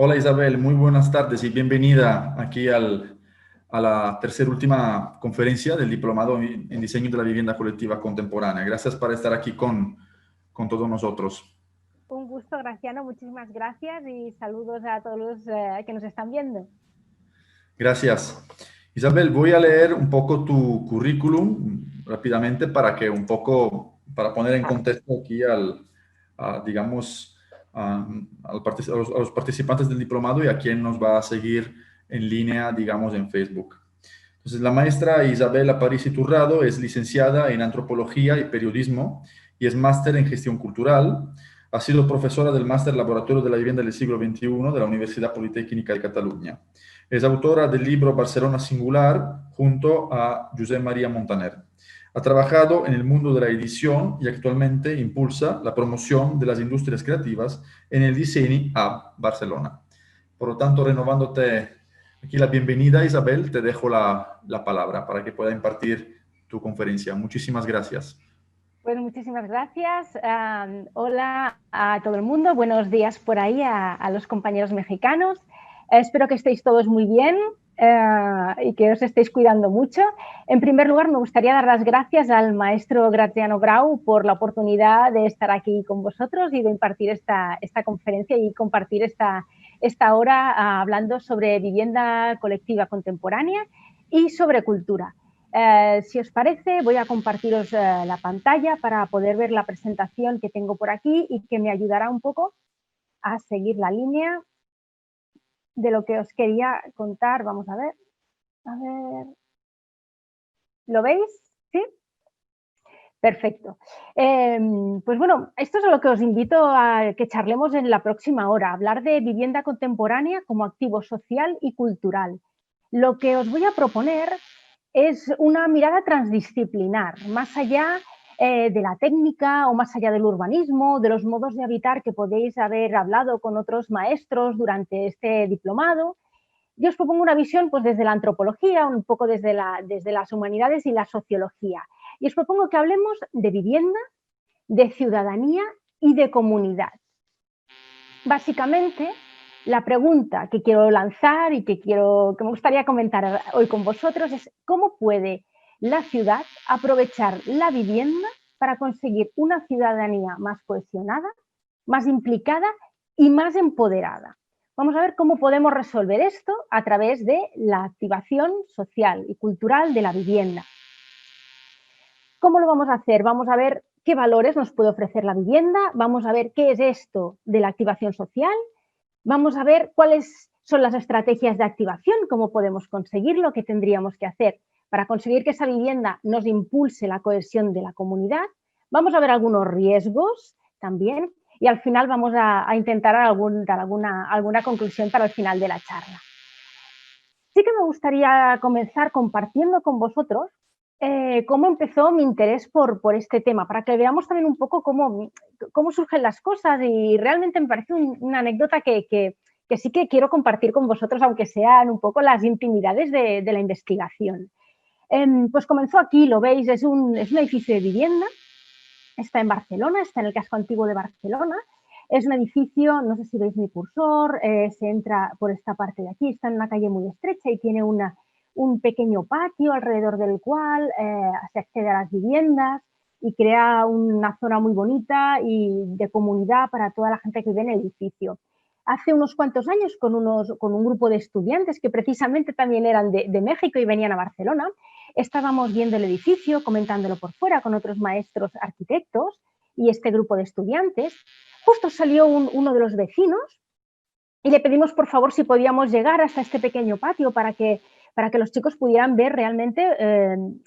Hola Isabel, muy buenas tardes y bienvenida aquí a la tercera última conferencia del Diplomado en Diseño de la Vivienda Colectiva Contemporánea. Gracias por estar aquí con todos nosotros. Un gusto, Graciano, muchísimas gracias y saludos a todos los que nos están viendo. Gracias. Isabel, voy a leer un poco tu currículum rápidamente para que un poco, para poner en contexto aquí digamos, a los participantes del diplomado y a quien nos va a seguir en línea, digamos, en Facebook. Entonces, la maestra Isabel Aparici Turrado es licenciada en Antropología y Periodismo y es máster en Gestión Cultural. Ha sido profesora del Máster Laboratorio de la Vivienda del Siglo XXI de la Universidad Politécnica de Cataluña. Es autora del libro Barcelona Singular junto a Josep María Montaner. Ha trabajado en el mundo de la edición y actualmente impulsa la promoción de las industrias creativas en el Design Hub Barcelona. Por lo tanto, renovándote aquí la bienvenida, Isabel, te dejo la palabra para que pueda impartir tu conferencia. Muchísimas gracias. Pues muchísimas gracias. Hola a todo el mundo. Buenos días por ahí a los compañeros mexicanos. Espero que estéis todos muy bien y que os estéis cuidando mucho. En primer lugar, me gustaría dar las gracias al maestro Graziano Grau por la oportunidad de estar aquí con vosotros y de impartir esta conferencia y compartir esta hora hablando sobre vivienda colectiva contemporánea y sobre cultura. Si os parece, voy a compartiros la pantalla para poder ver la presentación que tengo por aquí y que me ayudará un poco a seguir la línea de lo que os quería contar. Vamos a ver. ¿Lo veis? ¿Sí? Perfecto. Pues bueno, esto es lo que os invito a que charlemos en la próxima hora, hablar de vivienda contemporánea como activo social y cultural. Lo que os voy a proponer es una mirada transdisciplinar, más allá de la técnica o más allá del urbanismo, de los modos de habitar que podéis haber hablado con otros maestros durante este diplomado. Yo os propongo una visión pues, desde la antropología, un poco desde las humanidades y la sociología. Y os propongo que hablemos de vivienda, de ciudadanía y de comunidad. Básicamente, la pregunta que quiero lanzar y que me gustaría comentar hoy con vosotros es ¿cómo puede la ciudad aprovechar la vivienda para conseguir una ciudadanía más cohesionada, más implicada y más empoderada? Vamos a ver cómo podemos resolver esto a través de la activación social y cultural de la vivienda. ¿Cómo lo vamos a hacer? Vamos a ver qué valores nos puede ofrecer la vivienda, vamos a ver qué es esto de la activación social, vamos a ver cuáles son las estrategias de activación, cómo podemos conseguirlo, qué tendríamos que hacer para conseguir que esa vivienda nos impulse la cohesión de la comunidad. Vamos a ver algunos riesgos también y al final vamos a intentar dar alguna conclusión para el final de la charla. Sí que me gustaría comenzar compartiendo con vosotros cómo empezó mi interés por este tema, para que veamos también un poco cómo surgen las cosas y realmente me parece una anécdota que sí que quiero compartir con vosotros, aunque sean un poco las intimidades de la investigación. Pues comenzó aquí, lo veis, es un edificio de vivienda, está en Barcelona, está en el casco antiguo de Barcelona. Es un edificio, no sé si veis mi cursor, se entra por esta parte de aquí, está en una calle muy estrecha y tiene un pequeño patio alrededor del cual se accede a las viviendas y crea una zona muy bonita y de comunidad para toda la gente que vive en el edificio. Hace unos cuantos años, con un grupo de estudiantes que precisamente también eran de México y venían a Barcelona, estábamos viendo el edificio, comentándolo por fuera con otros maestros arquitectos y este grupo de estudiantes. Justo salió uno de los vecinos y le pedimos por favor si podíamos llegar hasta este pequeño patio para que los chicos pudieran ver realmente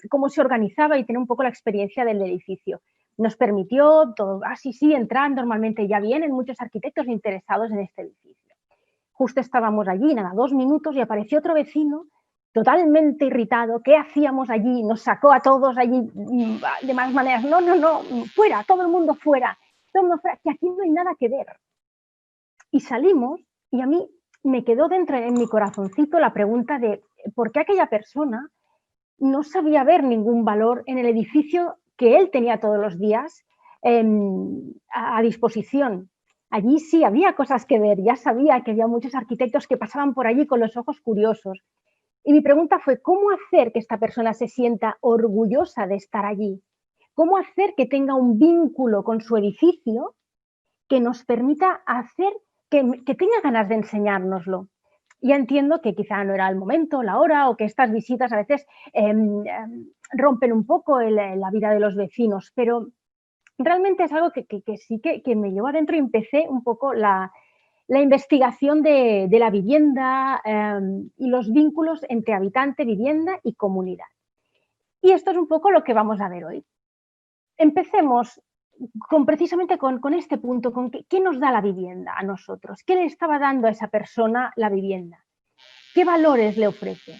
cómo se organizaba y tener un poco la experiencia del edificio. Nos permitió todo, sí, entrar, normalmente ya vienen muchos arquitectos interesados en este edificio. Justo estábamos allí, nada, 2 minutos y apareció otro vecino totalmente irritado. ¿Qué hacíamos allí? Nos sacó a todos allí de más maneras. No, fuera, todo el mundo fuera, que aquí no hay nada que ver. Y salimos y a mí me quedó dentro en mi corazoncito la pregunta de por qué aquella persona no sabía ver ningún valor en el edificio que él tenía todos los días a disposición. allí sí había cosas que ver, ya sabía que había muchos arquitectos que pasaban por allí con los ojos curiosos. Y mi pregunta fue, ¿cómo hacer que esta persona se sienta orgullosa de estar allí? ¿Cómo hacer que tenga un vínculo con su edificio que nos permita hacer que tenga ganas de enseñárnoslo? Ya entiendo que quizá no era el momento, la hora, o que estas visitas a veces rompen un poco la vida de los vecinos, pero realmente es algo que sí que me llevó adentro y empecé un poco la investigación de la vivienda y los vínculos entre habitante, vivienda y comunidad. Y esto es un poco lo que vamos a ver hoy. Empecemos precisamente con este punto, con qué nos da la vivienda a nosotros, qué le estaba dando a esa persona la vivienda, qué valores le ofrece.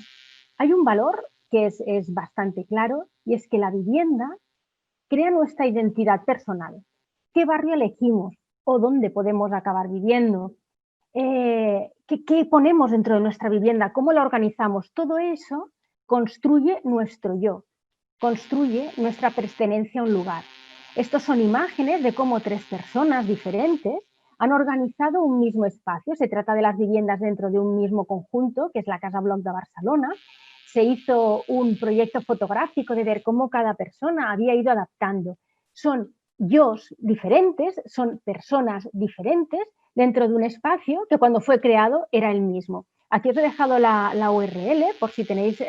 Hay un valor que es bastante claro y es que la vivienda crea nuestra identidad personal. ¿Qué barrio elegimos o dónde podemos acabar viviendo? ¿Qué ponemos dentro de nuestra vivienda? ¿Cómo la organizamos? Todo eso construye nuestro yo, construye nuestra pertenencia a un lugar. Estos son imágenes de cómo 3 personas diferentes han organizado un mismo espacio. Se trata de las viviendas dentro de un mismo conjunto, que es la Casa Bloc de Barcelona. Se hizo un proyecto fotográfico de ver cómo cada persona había ido adaptando. Son yos diferentes, son personas diferentes dentro de un espacio que cuando fue creado era el mismo. Aquí os he dejado la URL por si tenéis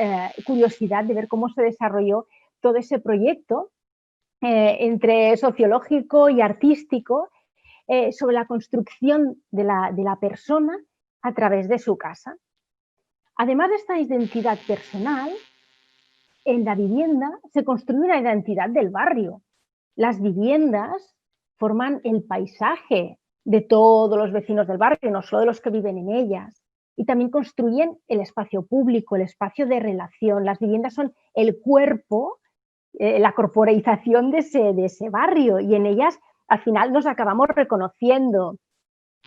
curiosidad de ver cómo se desarrolló todo ese proyecto entre sociológico y artístico sobre la construcción de la persona a través de su casa. Además de esta identidad personal, en la vivienda se construye una identidad del barrio. Las viviendas forman el paisaje de todos los vecinos del barrio, no solo de los que viven en ellas. Y también construyen el espacio público, el espacio de relación. Las viviendas son el cuerpo, la corporalización de ese barrio, y en ellas al final nos acabamos reconociendo.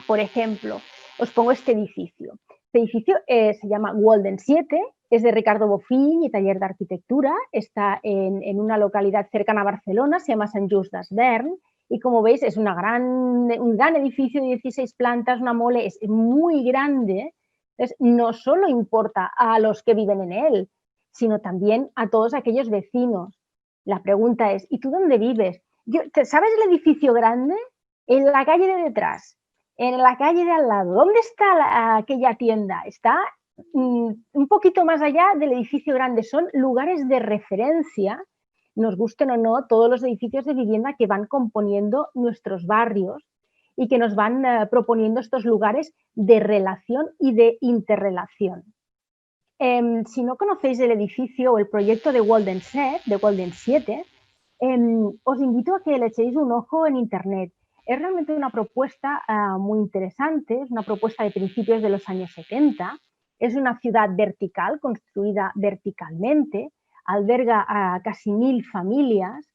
Por ejemplo, os pongo este edificio. Este edificio se llama Walden 7, es de Ricardo Bofill y taller de arquitectura, está en una localidad cercana a Barcelona, se llama Sant Just Desvern, y como veis es un gran edificio de 16 plantas, una mole, es muy grande. Entonces, no solo importa a los que viven en él, sino también a todos aquellos vecinos. La pregunta es, ¿y tú dónde vives? ¿Sabes el edificio grande? En la calle de detrás, en la calle de al lado. ¿Dónde está aquella tienda? Está un poquito más allá del edificio grande. Son lugares de referencia, nos gusten o no, todos los edificios de vivienda que van componiendo nuestros barrios y que nos van proponiendo estos lugares de relación y de interrelación. Si no conocéis el edificio o el proyecto de Walden 7, os invito a que le echéis un ojo en internet. Es realmente una propuesta muy interesante, es una propuesta de principios de los años 70, es una ciudad vertical, construida verticalmente, alberga a casi 1000 familias.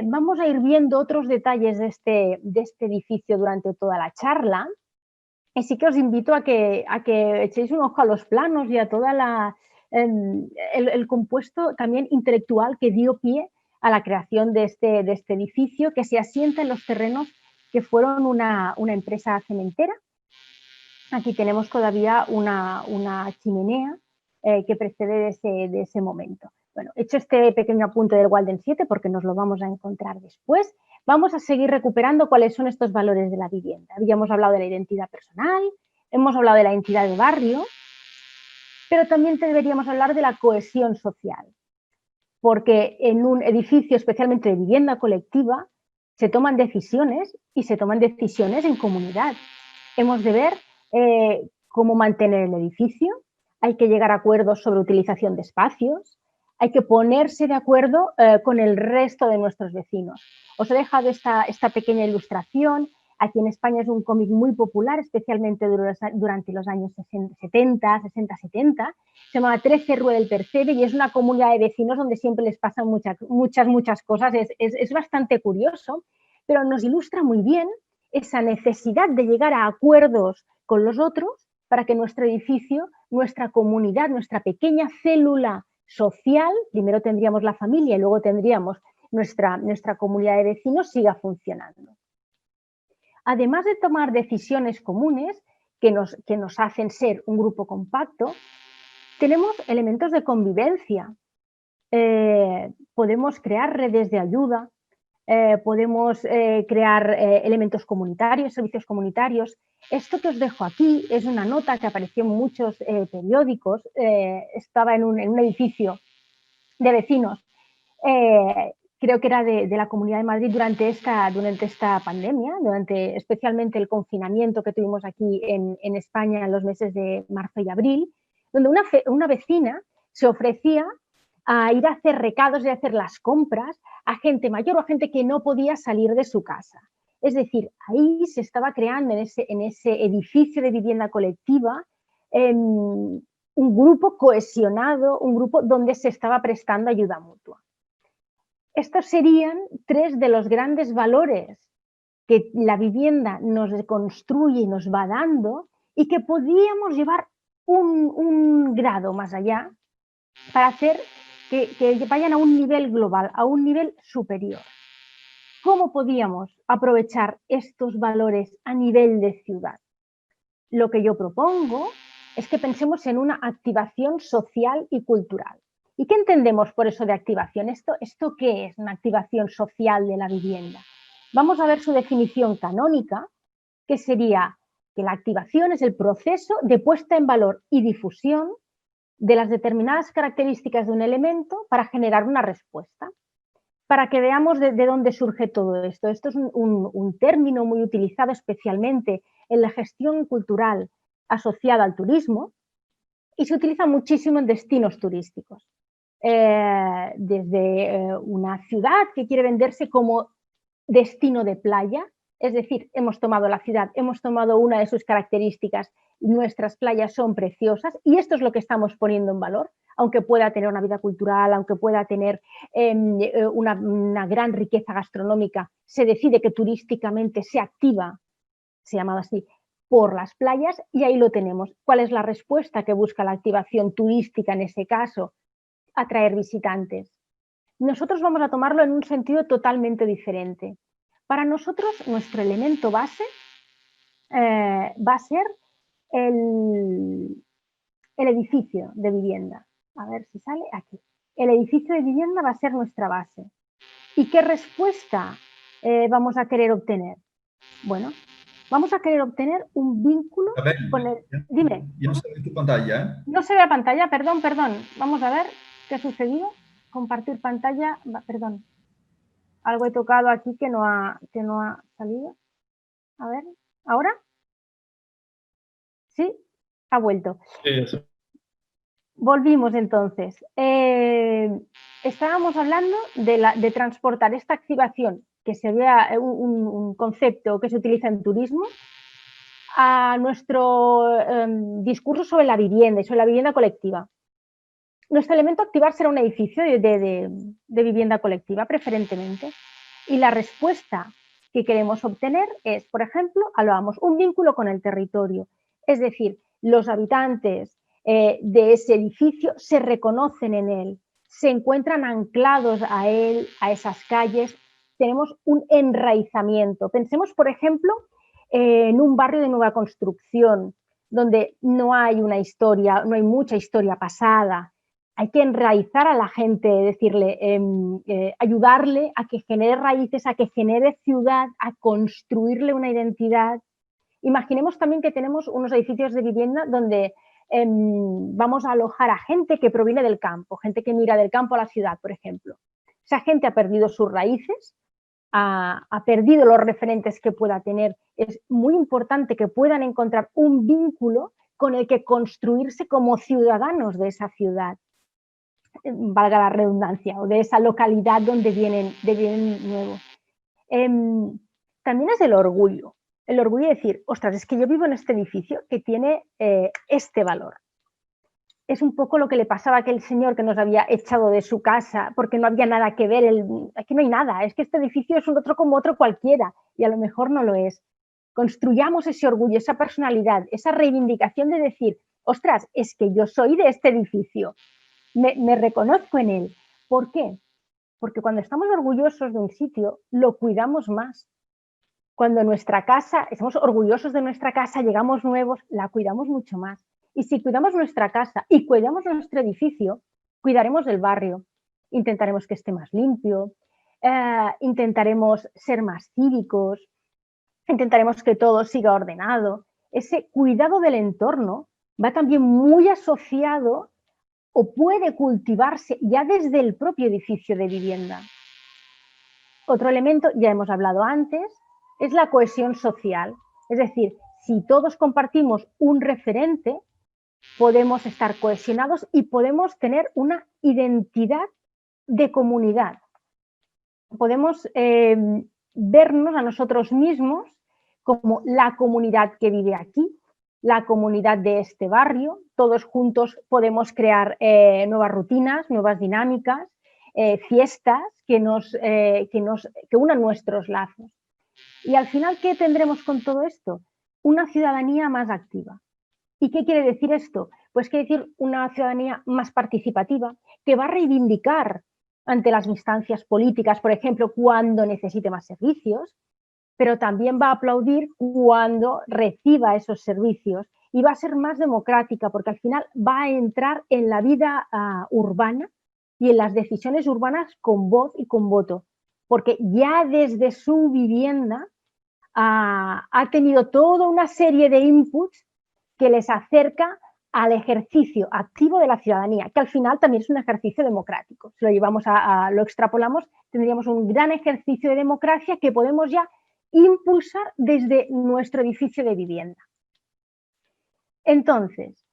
Vamos a ir viendo otros detalles de este edificio durante toda la charla. Y sí que os invito a que echéis un ojo a los planos y a toda el compuesto también intelectual que dio pie a la creación de este edificio, que se asienta en los terrenos que fueron una empresa cementera. Aquí tenemos todavía una chimenea que precede de ese momento. Bueno, hecho este pequeño apunte del Walden 7, porque nos lo vamos a encontrar después, vamos a seguir recuperando cuáles son estos valores de la vivienda. Habíamos hablado de la identidad personal, hemos hablado de la identidad de barrio, pero también deberíamos hablar de la cohesión social, porque en un edificio, especialmente de vivienda colectiva, se toman decisiones y se toman decisiones en comunidad. Hemos de ver cómo mantener el edificio, hay que llegar a acuerdos sobre utilización de espacios, hay que ponerse de acuerdo con el resto de nuestros vecinos. Os he dejado esta pequeña ilustración. Aquí en España es un cómic muy popular, especialmente durante los años 60, 60, 70. Se llama 13 Rue del Percebe y es una comunidad de vecinos donde siempre les pasan muchas cosas. Es bastante curioso, pero nos ilustra muy bien esa necesidad de llegar a acuerdos con los otros para que nuestro edificio, nuestra comunidad, nuestra pequeña célula social, primero tendríamos la familia y luego tendríamos nuestra comunidad de vecinos, siga funcionando. además de tomar decisiones comunes que nos hacen ser un grupo compacto, tenemos elementos de convivencia. Podemos crear redes de ayuda, podemos crear elementos comunitarios, servicios comunitarios. Esto que os dejo aquí es una nota que apareció en muchos periódicos. Estaba en un edificio de vecinos, creo que era de la Comunidad de Madrid durante esta pandemia, durante especialmente el confinamiento que tuvimos aquí en España en los meses de marzo y abril, donde una vecina se ofrecía a ir a hacer recados y a hacer las compras a gente mayor o a gente que no podía salir de su casa. Es decir, ahí se estaba creando en ese edificio de vivienda colectiva un grupo cohesionado, un grupo donde se estaba prestando ayuda mutua. Estos serían tres de los grandes valores que la vivienda nos construye y nos va dando y que podríamos llevar un grado más allá para hacer que vayan a un nivel global, a un nivel superior. ¿Cómo podíamos aprovechar estos valores a nivel de ciudad? Lo que yo propongo es que pensemos en una activación social y cultural. ¿Y qué entendemos por eso de activación? ¿Esto qué es una activación social de la vivienda? Vamos a ver su definición canónica, que sería que la activación es el proceso de puesta en valor y difusión de las determinadas características de un elemento para generar una respuesta. Para que veamos de dónde surge todo esto. Esto es un término muy utilizado especialmente en la gestión cultural asociada al turismo y se utiliza muchísimo en destinos turísticos. Desde una ciudad que quiere venderse como destino de playa, es decir, hemos tomado la ciudad, hemos tomado una de sus características, nuestras playas son preciosas y esto es lo que estamos poniendo en valor, aunque pueda tener una vida cultural, aunque pueda tener una gran riqueza gastronómica, se decide que turísticamente se activa, se llama así, por las playas y ahí lo tenemos. ¿Cuál es la respuesta que busca la activación turística en ese caso? Atraer visitantes. Nosotros vamos a tomarlo en un sentido totalmente diferente. Para nosotros, nuestro elemento base va a ser el edificio de vivienda. A ver si sale aquí. El edificio de vivienda va a ser nuestra base. ¿Y qué respuesta vamos a querer obtener? Bueno, vamos a querer obtener un vínculo con el... Dime. Ya no se ve tu pantalla, ¿eh? No se ve la pantalla, perdón. Vamos a ver qué ha sucedido. Compartir pantalla, perdón. Algo he tocado aquí que no ha salido. A ver, ¿ahora? ¿Sí? Ha vuelto. Sí. Volvimos entonces. Estábamos hablando de transportar esta activación, que sería un concepto que se utiliza en turismo, a nuestro discurso sobre la vivienda y sobre la vivienda colectiva. Nuestro elemento a activar será un edificio de vivienda colectiva, preferentemente. Y la respuesta que queremos obtener es, por ejemplo, hablábamos, un vínculo con el territorio. Es decir, los habitantes de ese edificio se reconocen en él, se encuentran anclados a él, a esas calles, tenemos un enraizamiento. Pensemos, por ejemplo, en un barrio de nueva construcción, donde no hay una historia, no hay mucha historia pasada. Hay que enraizar a la gente, decirle, ayudarle a que genere raíces, a que genere ciudad, a construirle una identidad. Imaginemos también que tenemos unos edificios de vivienda donde vamos a alojar a gente que proviene del campo, gente que mira del campo a la ciudad, por ejemplo. Esa gente ha perdido sus raíces, ha perdido los referentes que pueda tener. Es muy importante que puedan encontrar un vínculo con el que construirse como ciudadanos de esa ciudad, valga la redundancia, o de esa localidad donde vienen nuevos. También es el orgullo de decir, ostras, es que yo vivo en este edificio que tiene este valor. Es un poco lo que le pasaba a aquel señor que nos había echado de su casa porque no había nada que ver, aquí no hay nada, es que este edificio es un otro como otro cualquiera y a lo mejor no lo es. Construyamos ese orgullo, esa personalidad, esa reivindicación de decir, ostras, es que yo soy de este edificio, me reconozco en él. ¿Por qué? Porque cuando estamos orgullosos de un sitio, lo cuidamos más. Cuando nuestra casa, estamos orgullosos de nuestra casa, llegamos nuevos, la cuidamos mucho más. Y si cuidamos nuestra casa y cuidamos nuestro edificio, cuidaremos del barrio. Intentaremos que esté más limpio, intentaremos ser más cívicos, intentaremos que todo siga ordenado. Ese cuidado del entorno va también muy asociado o puede cultivarse ya desde el propio edificio de vivienda. Otro elemento, ya hemos hablado antes, es la cohesión social. Es decir, si todos compartimos un referente, podemos estar cohesionados y podemos tener una identidad de comunidad. Podemos vernos a nosotros mismos como la comunidad que vive aquí, la comunidad de este barrio. Todos juntos podemos crear nuevas rutinas, nuevas dinámicas, fiestas que unan nuestros lazos. Y al final, ¿qué tendremos con todo esto? Una ciudadanía más activa. ¿Y qué quiere decir esto? Pues quiere decir una ciudadanía más participativa, que va a reivindicar ante las instancias políticas, por ejemplo, cuando necesite más servicios, pero también va a aplaudir cuando reciba esos servicios y va a ser más democrática porque al final va a entrar en la vida urbana y en las decisiones urbanas con voz y con voto, porque ya desde su vivienda ha tenido toda una serie de inputs que les acerca al ejercicio activo de la ciudadanía, que al final también es un ejercicio democrático. Si lo llevamos lo extrapolamos, tendríamos un gran ejercicio de democracia que podemos ya impulsar desde nuestro edificio de vivienda. Entonces,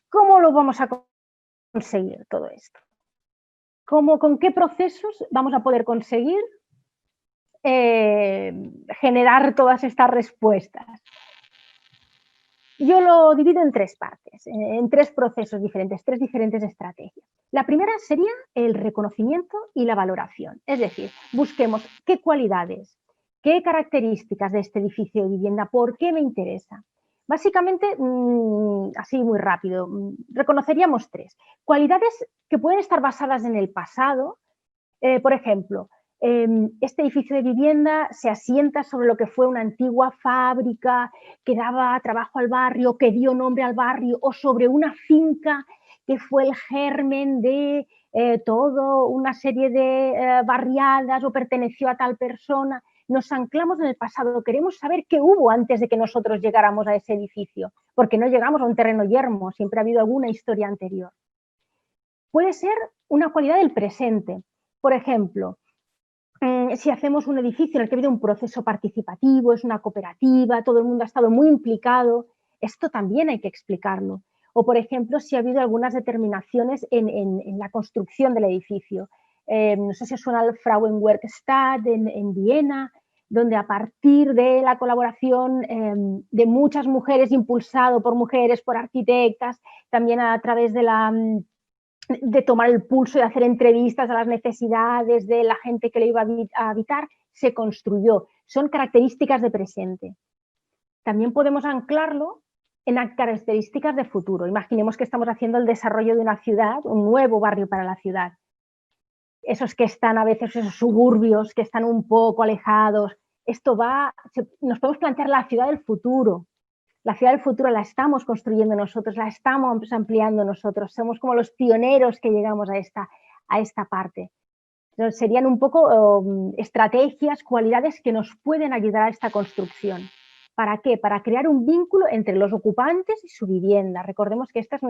¿cómo lo vamos a conseguir todo esto? ¿Con qué procesos vamos a poder conseguir generar todas estas respuestas? Yo lo divido en tres partes, en tres procesos diferentes, tres diferentes estrategias. La primera sería el reconocimiento y la valoración, es decir, busquemos qué cualidades, qué características de este edificio de vivienda, por qué me interesa. Básicamente, así muy rápido, reconoceríamos tres. Cualidades que pueden estar basadas en el pasado, por ejemplo, este edificio de vivienda se asienta sobre lo que fue una antigua fábrica que daba trabajo al barrio, que dio nombre al barrio, o sobre una finca que fue el germen de toda una serie de barriadas o perteneció a tal persona. Nos anclamos en el pasado, queremos saber qué hubo antes de que nosotros llegáramos a ese edificio, porque no llegamos a un terreno yermo, siempre ha habido alguna historia anterior. Puede ser una cualidad del presente. Por ejemplo, si hacemos un edificio en el que ha habido un proceso participativo, es una cooperativa, todo el mundo ha estado muy implicado, esto también hay que explicarlo. O, por ejemplo, si ha habido algunas determinaciones en la construcción del edificio. No sé si os suena el Frauenwerkstatt en Viena, donde a partir de la colaboración de muchas mujeres, impulsado por mujeres, por arquitectas, también a través de tomar el pulso, de hacer entrevistas a las necesidades de la gente que lo iba a habitar, se construyó. Son características de presente. También podemos anclarlo en características de futuro. Imaginemos que estamos haciendo el desarrollo de una ciudad, un nuevo barrio para la ciudad. Esos que están a veces, esos suburbios que están un poco alejados. Nos podemos plantear la ciudad del futuro. La ciudad del futuro la estamos construyendo nosotros, la estamos ampliando nosotros, somos como los pioneros que llegamos a esta parte. Entonces, serían un poco estrategias, cualidades que nos pueden ayudar a esta construcción. ¿Para qué? Para crear un vínculo entre los ocupantes y su vivienda. Recordemos que este es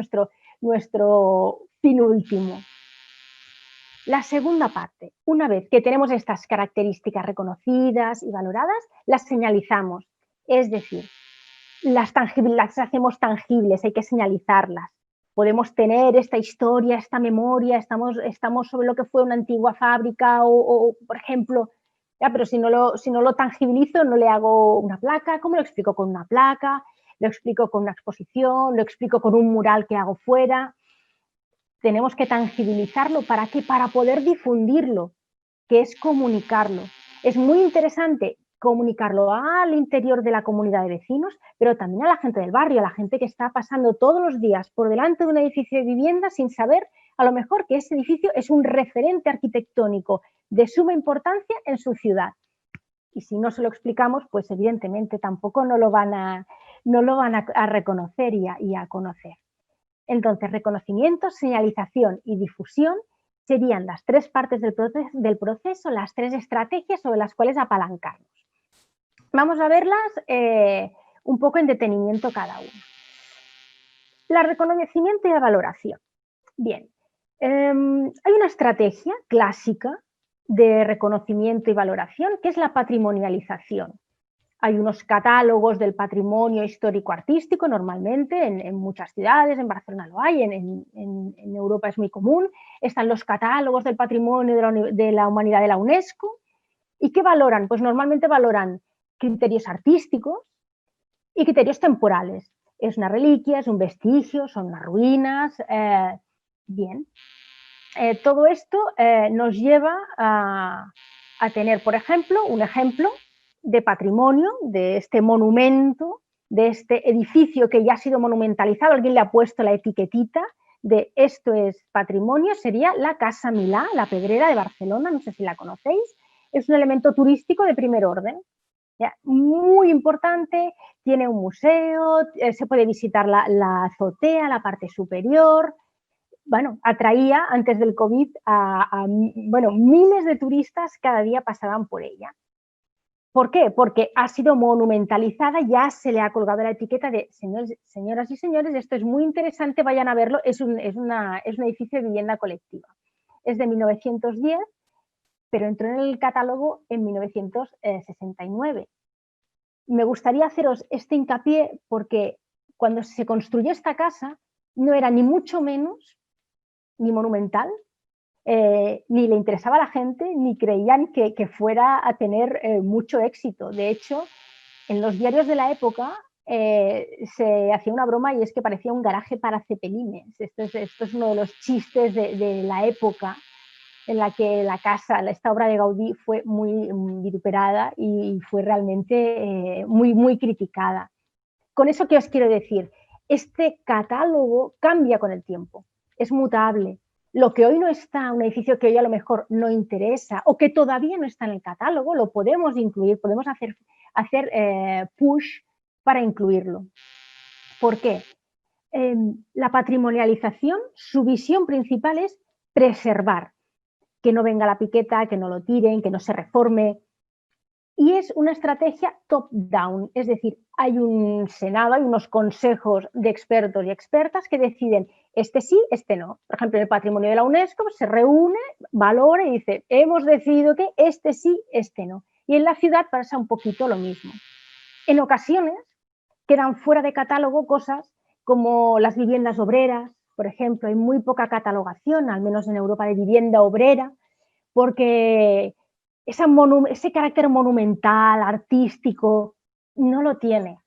nuestro fin último. La segunda parte, una vez que tenemos estas características reconocidas y valoradas, las señalizamos. Es decir, las hacemos tangibles, hay que señalizarlas. Podemos tener esta historia, esta memoria, estamos sobre lo que fue una antigua fábrica o por ejemplo, pero si no lo tangibilizo, no le hago una placa. ¿Cómo lo explico? Con una placa, lo explico con una exposición, lo explico con un mural que hago fuera. Tenemos que tangibilizarlo. ¿Para qué? Para poder difundirlo, que es comunicarlo. Es muy interesante comunicarlo al interior de la comunidad de vecinos, pero también a la gente del barrio, a la gente que está pasando todos los días por delante de un edificio de vivienda sin saber a lo mejor que ese edificio es un referente arquitectónico de suma importancia en su ciudad. y si no se lo explicamos, pues evidentemente tampoco no lo van a reconocer y a conocer. Entonces, reconocimiento, señalización y difusión serían las tres partes del proceso, las tres estrategias sobre las cuales apalancarnos. Vamos a verlas un poco en detenimiento cada una. La reconocimiento y la valoración. Bien, hay una estrategia clásica de reconocimiento y valoración que es la patrimonialización. Hay unos catálogos del patrimonio histórico-artístico normalmente en muchas ciudades, en Barcelona lo hay, en Europa es muy común. Están los catálogos del patrimonio de la humanidad de la UNESCO. ¿Y qué valoran? Pues normalmente valoran criterios artísticos y criterios temporales. Es una reliquia, es un vestigio, son unas ruinas. Bien. Todo esto nos lleva a tener, por ejemplo, un ejemplo de patrimonio, de este monumento, de este edificio que ya ha sido monumentalizado, alguien le ha puesto la etiquetita de esto es patrimonio, sería la Casa Milà, la Pedrera de Barcelona, no sé si la conocéis, es un elemento turístico de primer orden, ¿ya? Muy importante, tiene un museo, se puede visitar la azotea, la parte superior. Bueno, atraía antes del COVID bueno, miles de turistas cada día pasaban por ella. ¿Por qué? Porque ha sido monumentalizada, ya se le ha colgado la etiqueta de señoras y señores, esto es muy interesante, vayan a verlo, es un edificio de vivienda colectiva. Es de 1910, pero entró en el catálogo en 1969. Me gustaría haceros este hincapié porque cuando se construyó esta casa no era ni mucho menos ni monumental, ni le interesaba a la gente, ni creían que fuera a tener mucho éxito. De hecho, en los diarios de la época se hacía una broma y es que parecía un garaje para cepelines. Esto es uno de los chistes de la época en la que la casa, esta obra de Gaudí fue muy vituperada y fue realmente muy, muy criticada. Con eso, ¿qué os quiero decir? Este catálogo cambia con el tiempo, es mutable. Lo que hoy no está, un edificio que hoy a lo mejor no interesa o que todavía no está en el catálogo, lo podemos incluir, podemos hacer push para incluirlo. ¿Por qué? La patrimonialización, su visión principal es preservar, que no venga la piqueta, que no lo tiren, que no se reforme. Y es una estrategia top-down, es decir, hay un senado, hay unos consejos de expertos y expertas que deciden este sí, este no. Por ejemplo, en el patrimonio de la UNESCO se reúne, valora y dice, hemos decidido que este sí, este no. Y en la ciudad pasa un poquito lo mismo. En ocasiones quedan fuera de catálogo cosas como las viviendas obreras, por ejemplo, hay muy poca catalogación, al menos en Europa, de vivienda obrera, porque ese carácter monumental, artístico, no lo tiene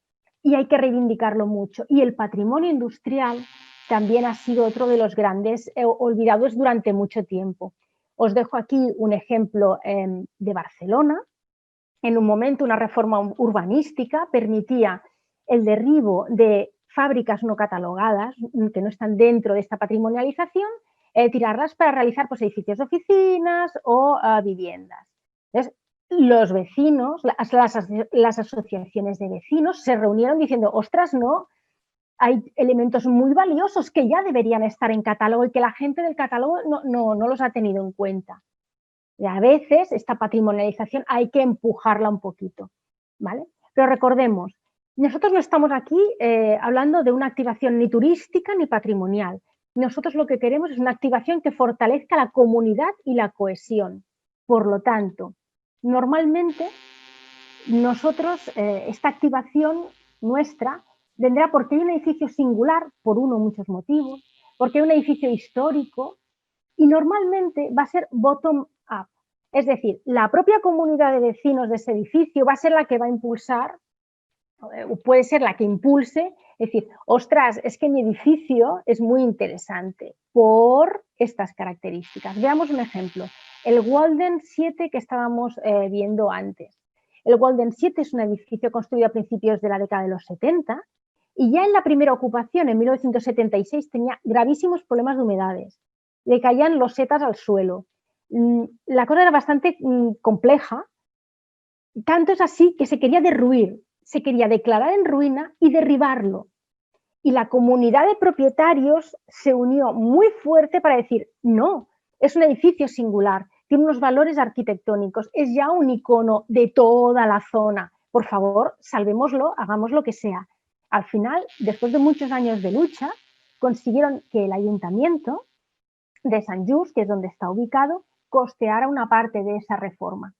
y hay que reivindicarlo mucho. Y el patrimonio industrial también ha sido otro de los grandes olvidados durante mucho tiempo. Os dejo aquí un ejemplo de Barcelona. En un momento, una reforma urbanística permitía el derribo de fábricas no catalogadas, que no están dentro de esta patrimonialización, tirarlas para realizar pues, edificios de oficinas o viviendas. Entonces, los vecinos, las asociaciones de vecinos se reunieron diciendo, ostras, no, hay elementos muy valiosos que ya deberían estar en catálogo y que la gente del catálogo no los ha tenido en cuenta. Y a veces esta patrimonialización hay que empujarla un poquito, ¿vale? Pero recordemos, nosotros no estamos aquí hablando de una activación ni turística ni patrimonial. Nosotros lo que queremos es una activación que fortalezca la comunidad y la cohesión. Por lo tanto, normalmente nosotros, esta activación nuestra vendrá porque hay un edificio singular, por uno o muchos motivos, porque hay un edificio histórico y normalmente va a ser bottom-up. Es decir, la propia comunidad de vecinos de ese edificio va a ser la que va a impulsar, puede ser la que impulse, es decir, ostras, es que mi edificio es muy interesante por estas características. Veamos un ejemplo, el Walden 7 que estábamos viendo antes. El Walden 7 es un edificio construido a principios de la década de los 70 y ya en la primera ocupación, en 1976, tenía gravísimos problemas de humedades. Le caían losetas al suelo. La cosa era bastante compleja Tanto es así que se quería derruir, se quería declarar en ruina y derribarlo. Y la comunidad de propietarios se unió muy fuerte para decir, no, es un edificio singular, tiene unos valores arquitectónicos, es ya un icono de toda la zona. Por favor, salvémoslo, hagamos lo que sea. Al final, después de muchos años de lucha, consiguieron que el ayuntamiento de Sant Just, que es donde está ubicado, costeara una parte de esa reforma.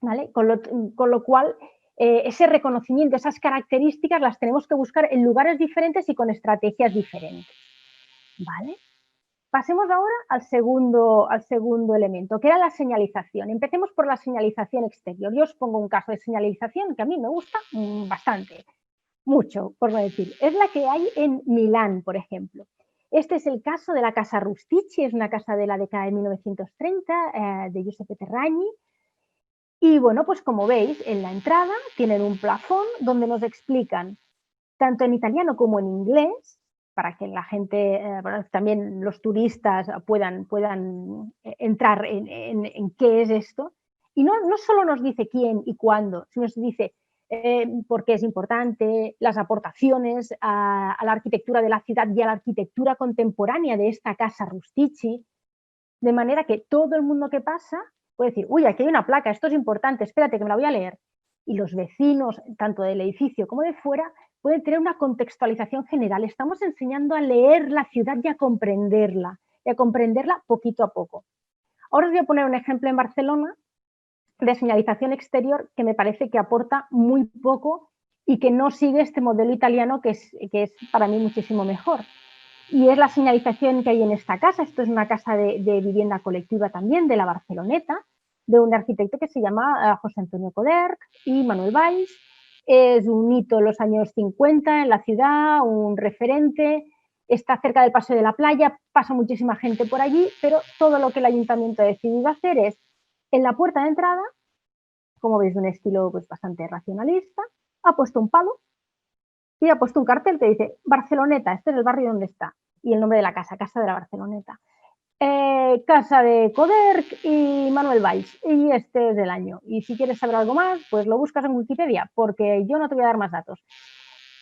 ¿Vale? Con lo cual, ese reconocimiento, esas características las tenemos que buscar en lugares diferentes y con estrategias diferentes. ¿Vale? Pasemos ahora al segundo elemento, que era la señalización. Empecemos por la señalización exterior. Yo os pongo un caso de señalización que a mí me gusta bastante, mucho, por no decir. Es la que hay en Milán, por ejemplo. Este es el caso de la Casa Rusticci, es una casa de la década de 1930, de Giuseppe Terragni. Y bueno, pues como veis, en la entrada tienen un plafón donde nos explican, tanto en italiano como en inglés, para que la gente, bueno, también los turistas puedan entrar en qué es esto. Y no solo nos dice quién y cuándo, sino nos dice por qué es importante, las aportaciones a la arquitectura de la ciudad y a la arquitectura contemporánea de esta casa Rusticci, de manera que todo el mundo que pasa puede decir, uy, aquí hay una placa, esto es importante, espérate que me la voy a leer. Y los vecinos, tanto del edificio como de fuera, pueden tener una contextualización general. Estamos enseñando a leer la ciudad y a comprenderla poquito a poco. Ahora os voy a poner un ejemplo en Barcelona de señalización exterior que me parece que aporta muy poco y que no sigue este modelo italiano que es para mí muchísimo mejor. Y es la señalización que hay en esta casa. Esto es una casa de vivienda colectiva también, de la Barceloneta, de un arquitecto que se llama José Antonio Coderch y Manuel Valls. Es un hito en los años 50 en la ciudad, un referente, está cerca del Paseo de la Playa, pasa muchísima gente por allí, pero todo lo que el ayuntamiento ha decidido hacer es, en la puerta de entrada, como veis, de un estilo pues, bastante racionalista, ha puesto un palo y ha puesto un cartel que dice Barceloneta, este es el barrio donde está, y el nombre de la casa, Casa de la Barceloneta. Casa de Coderch y Manuel Valls, y este es el año. Y si quieres saber algo más, pues lo buscas en Wikipedia, porque yo no te voy a dar más datos.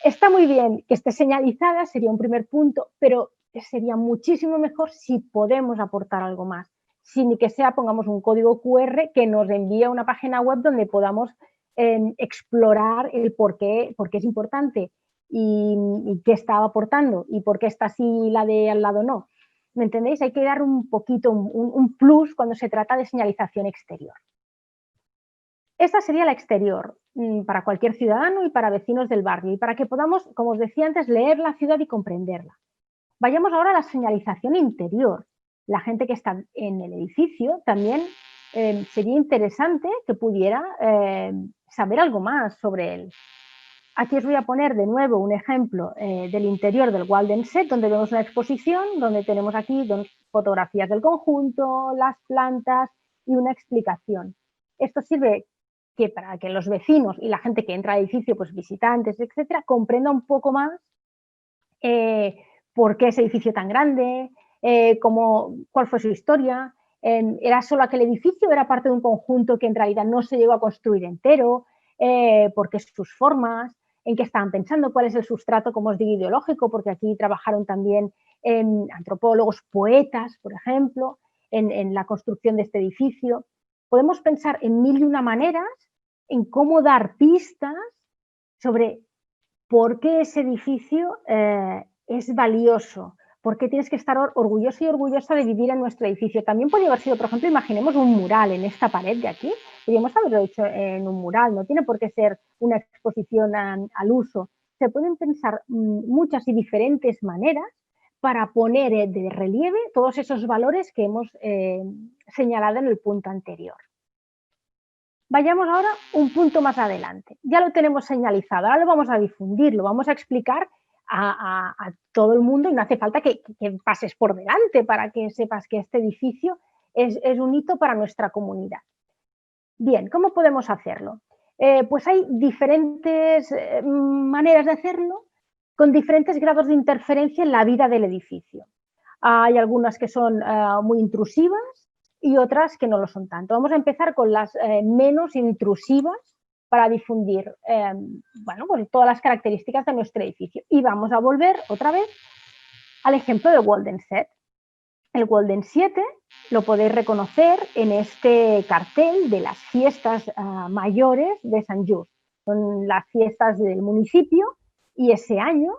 Está muy bien que esté señalizada, sería un primer punto, pero sería muchísimo mejor si podemos aportar algo más, sin que sea, pongamos un código QR que nos envíe a una página web donde podamos explorar el por qué es importante y qué está aportando y por qué está así la de al lado no. ¿Me entendéis? Hay que dar un poquito, un plus cuando se trata de señalización exterior. Esta sería la exterior para cualquier ciudadano y para vecinos del barrio y para que podamos, como os decía antes, leer la ciudad y comprenderla. Vayamos ahora a la señalización interior. La gente que está en el edificio también sería interesante que pudiera saber algo más sobre él. Aquí os voy a poner de nuevo un ejemplo del interior del Waldenset, donde vemos una exposición, donde tenemos aquí fotografías del conjunto, las plantas y una explicación. Esto sirve para que los vecinos y la gente que entra al edificio, pues visitantes, etcétera, comprenda un poco más por qué ese edificio tan grande, cuál fue su historia, ¿era solo aquel edificio o era parte de un conjunto que en realidad no se llegó a construir entero? ¿Por qué sus formas? ¿En qué estaban pensando? ¿Cuál es el sustrato, como os digo, ideológico? Porque aquí trabajaron también antropólogos, poetas, por ejemplo, en la construcción de este edificio. Podemos pensar en mil y una maneras en cómo dar pistas sobre por qué ese edificio es valioso, por qué tienes que estar orgulloso y orgullosa de vivir en nuestro edificio. También podría haber sido, por ejemplo, imaginemos un mural en esta pared de aquí, podríamos haberlo hecho en un mural, no tiene por qué ser una exposición al uso. Se pueden pensar muchas y diferentes maneras para poner de relieve todos esos valores que hemos señalado en el punto anterior. Vayamos ahora un punto más adelante. Ya lo tenemos señalizado, ahora lo vamos a difundir, lo vamos a explicar a todo el mundo y no hace falta que pases por delante para que sepas que este edificio es un hito para nuestra comunidad. Bien, ¿cómo podemos hacerlo? Pues hay diferentes maneras de hacerlo con diferentes grados de interferencia en la vida del edificio. Hay algunas que son muy intrusivas, y otras que no lo son tanto. Vamos a empezar con las menos intrusivas para difundir bueno, pues todas las características de nuestro edificio. Y vamos a volver otra vez al ejemplo del Golden Set. El Golden 7 lo podéis reconocer en este cartel de las fiestas mayores de Sant Just. Son las fiestas del municipio y ese año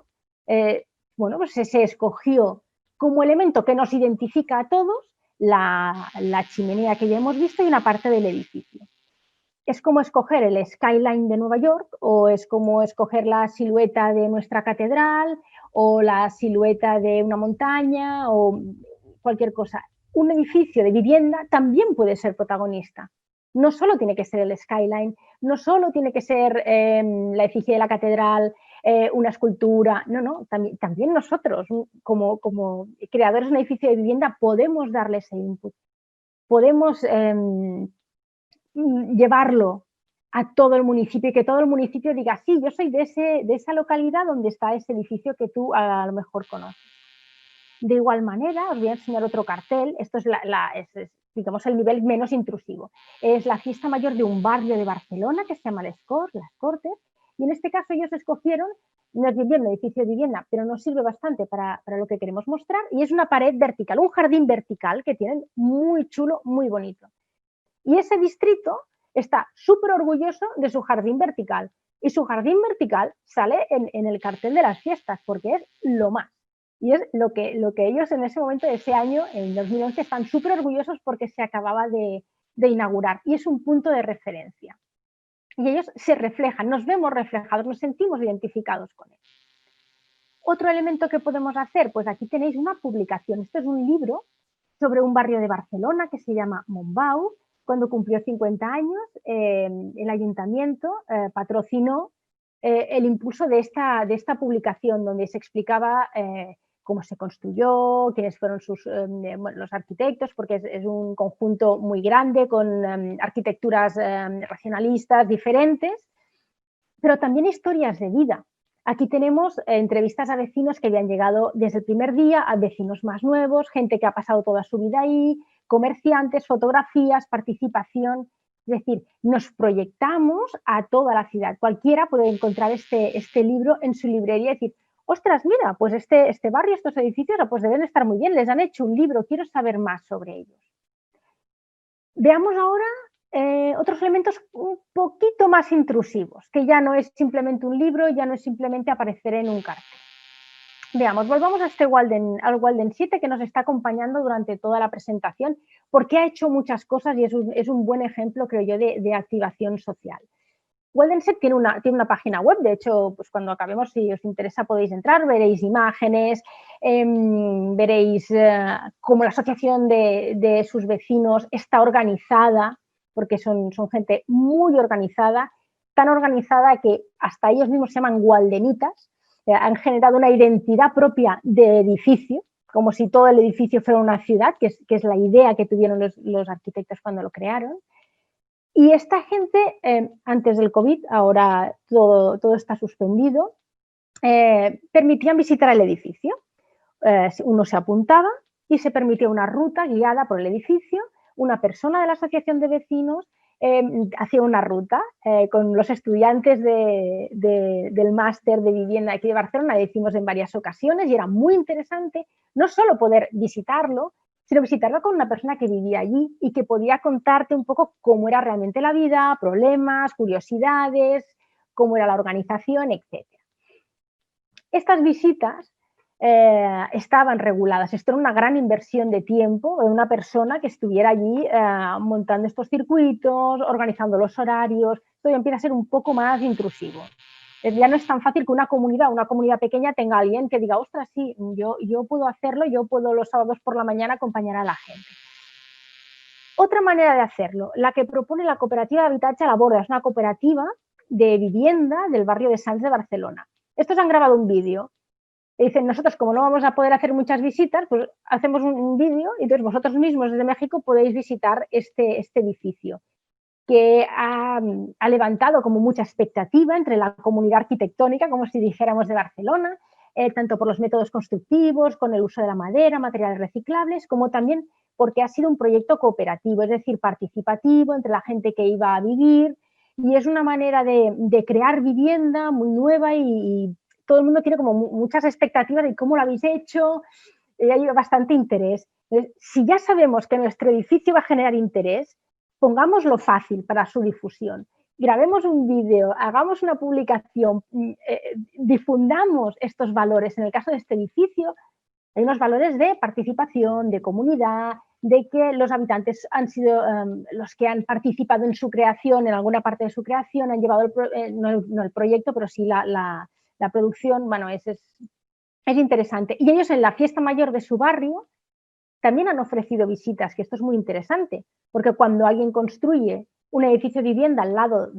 bueno, pues se escogió como elemento que nos identifica a todos la chimenea que ya hemos visto y una parte del edificio. Es como escoger el skyline de Nueva York o es como escoger la silueta de nuestra catedral o la silueta de una montaña o cualquier cosa. Un edificio de vivienda también puede ser protagonista. No solo tiene que ser el skyline, no solo tiene que ser la efigie de la catedral, una escultura, no, también nosotros como creadores de un edificio de vivienda podemos darle ese input. Podemos llevarlo a todo el municipio y que todo el municipio diga, sí, yo soy de esa localidad donde está ese edificio que tú a lo mejor conoces. De igual manera, os voy a enseñar otro cartel, esto es, digamos, el nivel menos intrusivo. Es la fiesta mayor de un barrio de Barcelona que se llama Les Cortes, y en este caso ellos escogieron, no es bien un edificio de vivienda, pero nos sirve bastante para lo que queremos mostrar, y es una pared vertical, un jardín vertical que tienen muy chulo, muy bonito. Y ese distrito está súper orgulloso de su jardín vertical. Y su jardín vertical sale en el cartel de las fiestas, porque es lo más. Y es lo que ellos en ese momento, ese año, en 2011, están súper orgullosos porque se acababa de inaugurar. Y es un punto de referencia. Y ellos se reflejan, nos vemos reflejados, nos sentimos identificados con él. Otro elemento que podemos hacer, pues aquí tenéis una publicación. Este es un libro sobre un barrio de Barcelona que se llama Montbau. Cuando cumplió 50 años, el ayuntamiento patrocinó el impulso de esta publicación, donde se explicaba cómo se construyó, quiénes fueron los arquitectos, porque es un conjunto muy grande con arquitecturas racionalistas diferentes, pero también historias de vida. Aquí tenemos entrevistas a vecinos que habían llegado desde el primer día, a vecinos más nuevos, gente que ha pasado toda su vida ahí, comerciantes, fotografías, participación. Es decir, nos proyectamos a toda la ciudad. Cualquiera puede encontrar este libro en su librería y decir, ostras, mira, pues este barrio, estos edificios, pues deben estar muy bien, les han hecho un libro, quiero saber más sobre ellos. Veamos ahora otros elementos un poquito más intrusivos, que ya no es simplemente un libro, ya no es simplemente aparecer en un cartel. Veamos, volvamos a al Walden 7 que nos está acompañando durante toda la presentación, porque ha hecho muchas cosas y es un buen ejemplo, creo yo, de activación social. Walden 7 tiene una página web, de hecho, pues cuando acabemos, si os interesa, podéis entrar, veréis imágenes, veréis cómo la asociación de sus vecinos está organizada, porque son gente muy organizada, tan organizada que hasta ellos mismos se llaman waldenitas, han generado una identidad propia de edificio, como si todo el edificio fuera una ciudad, que es la idea que tuvieron los arquitectos cuando lo crearon. Y esta gente, antes del COVID, ahora todo está suspendido, permitían visitar el edificio. Uno se apuntaba y se permitía una ruta guiada por el edificio. Una persona de la asociación de vecinos hacía una ruta con los estudiantes del máster de vivienda aquí de Barcelona, lo hicimos en varias ocasiones y era muy interesante no solo poder visitarlo, sino visitarlo con una persona que vivía allí y que podía contarte un poco cómo era realmente la vida, problemas, curiosidades, cómo era la organización, etc. Estas visitas estaban reguladas. Esto era una gran inversión de tiempo de una persona que estuviera allí montando estos circuitos, organizando los horarios. Esto ya empieza a ser un poco más intrusivo. Ya no es tan fácil que una comunidad pequeña tenga a alguien que diga, ostras, sí, yo puedo hacerlo, yo puedo los sábados por la mañana acompañar a la gente. Otra manera de hacerlo, la que propone la cooperativa de Habitatge a la Borda, es una cooperativa de vivienda del barrio de Sants de Barcelona. Estos han grabado un vídeo. Y dicen, nosotros como no vamos a poder hacer muchas visitas, pues hacemos un vídeo y entonces vosotros mismos desde México podéis visitar este edificio, que ha levantado como mucha expectativa entre la comunidad arquitectónica, como si dijéramos de Barcelona, tanto por los métodos constructivos, con el uso de la madera, materiales reciclables, como también porque ha sido un proyecto cooperativo, es decir, participativo entre la gente que iba a vivir, y es una manera de crear vivienda muy nueva y todo el mundo tiene como muchas expectativas de cómo lo habéis hecho, y hay bastante interés. Entonces, si ya sabemos que nuestro edificio va a generar interés, pongámoslo fácil para su difusión. Grabemos un vídeo, hagamos una publicación, difundamos estos valores. En el caso de este edificio, hay unos valores de participación, de comunidad, de que los habitantes han sido los que han participado en su creación, en alguna parte de su creación, han llevado no el proyecto, pero sí la producción. Bueno, es interesante. Y ellos en la fiesta mayor de su barrio también han ofrecido visitas, que esto es muy interesante, porque cuando alguien construye un edificio de vivienda al lado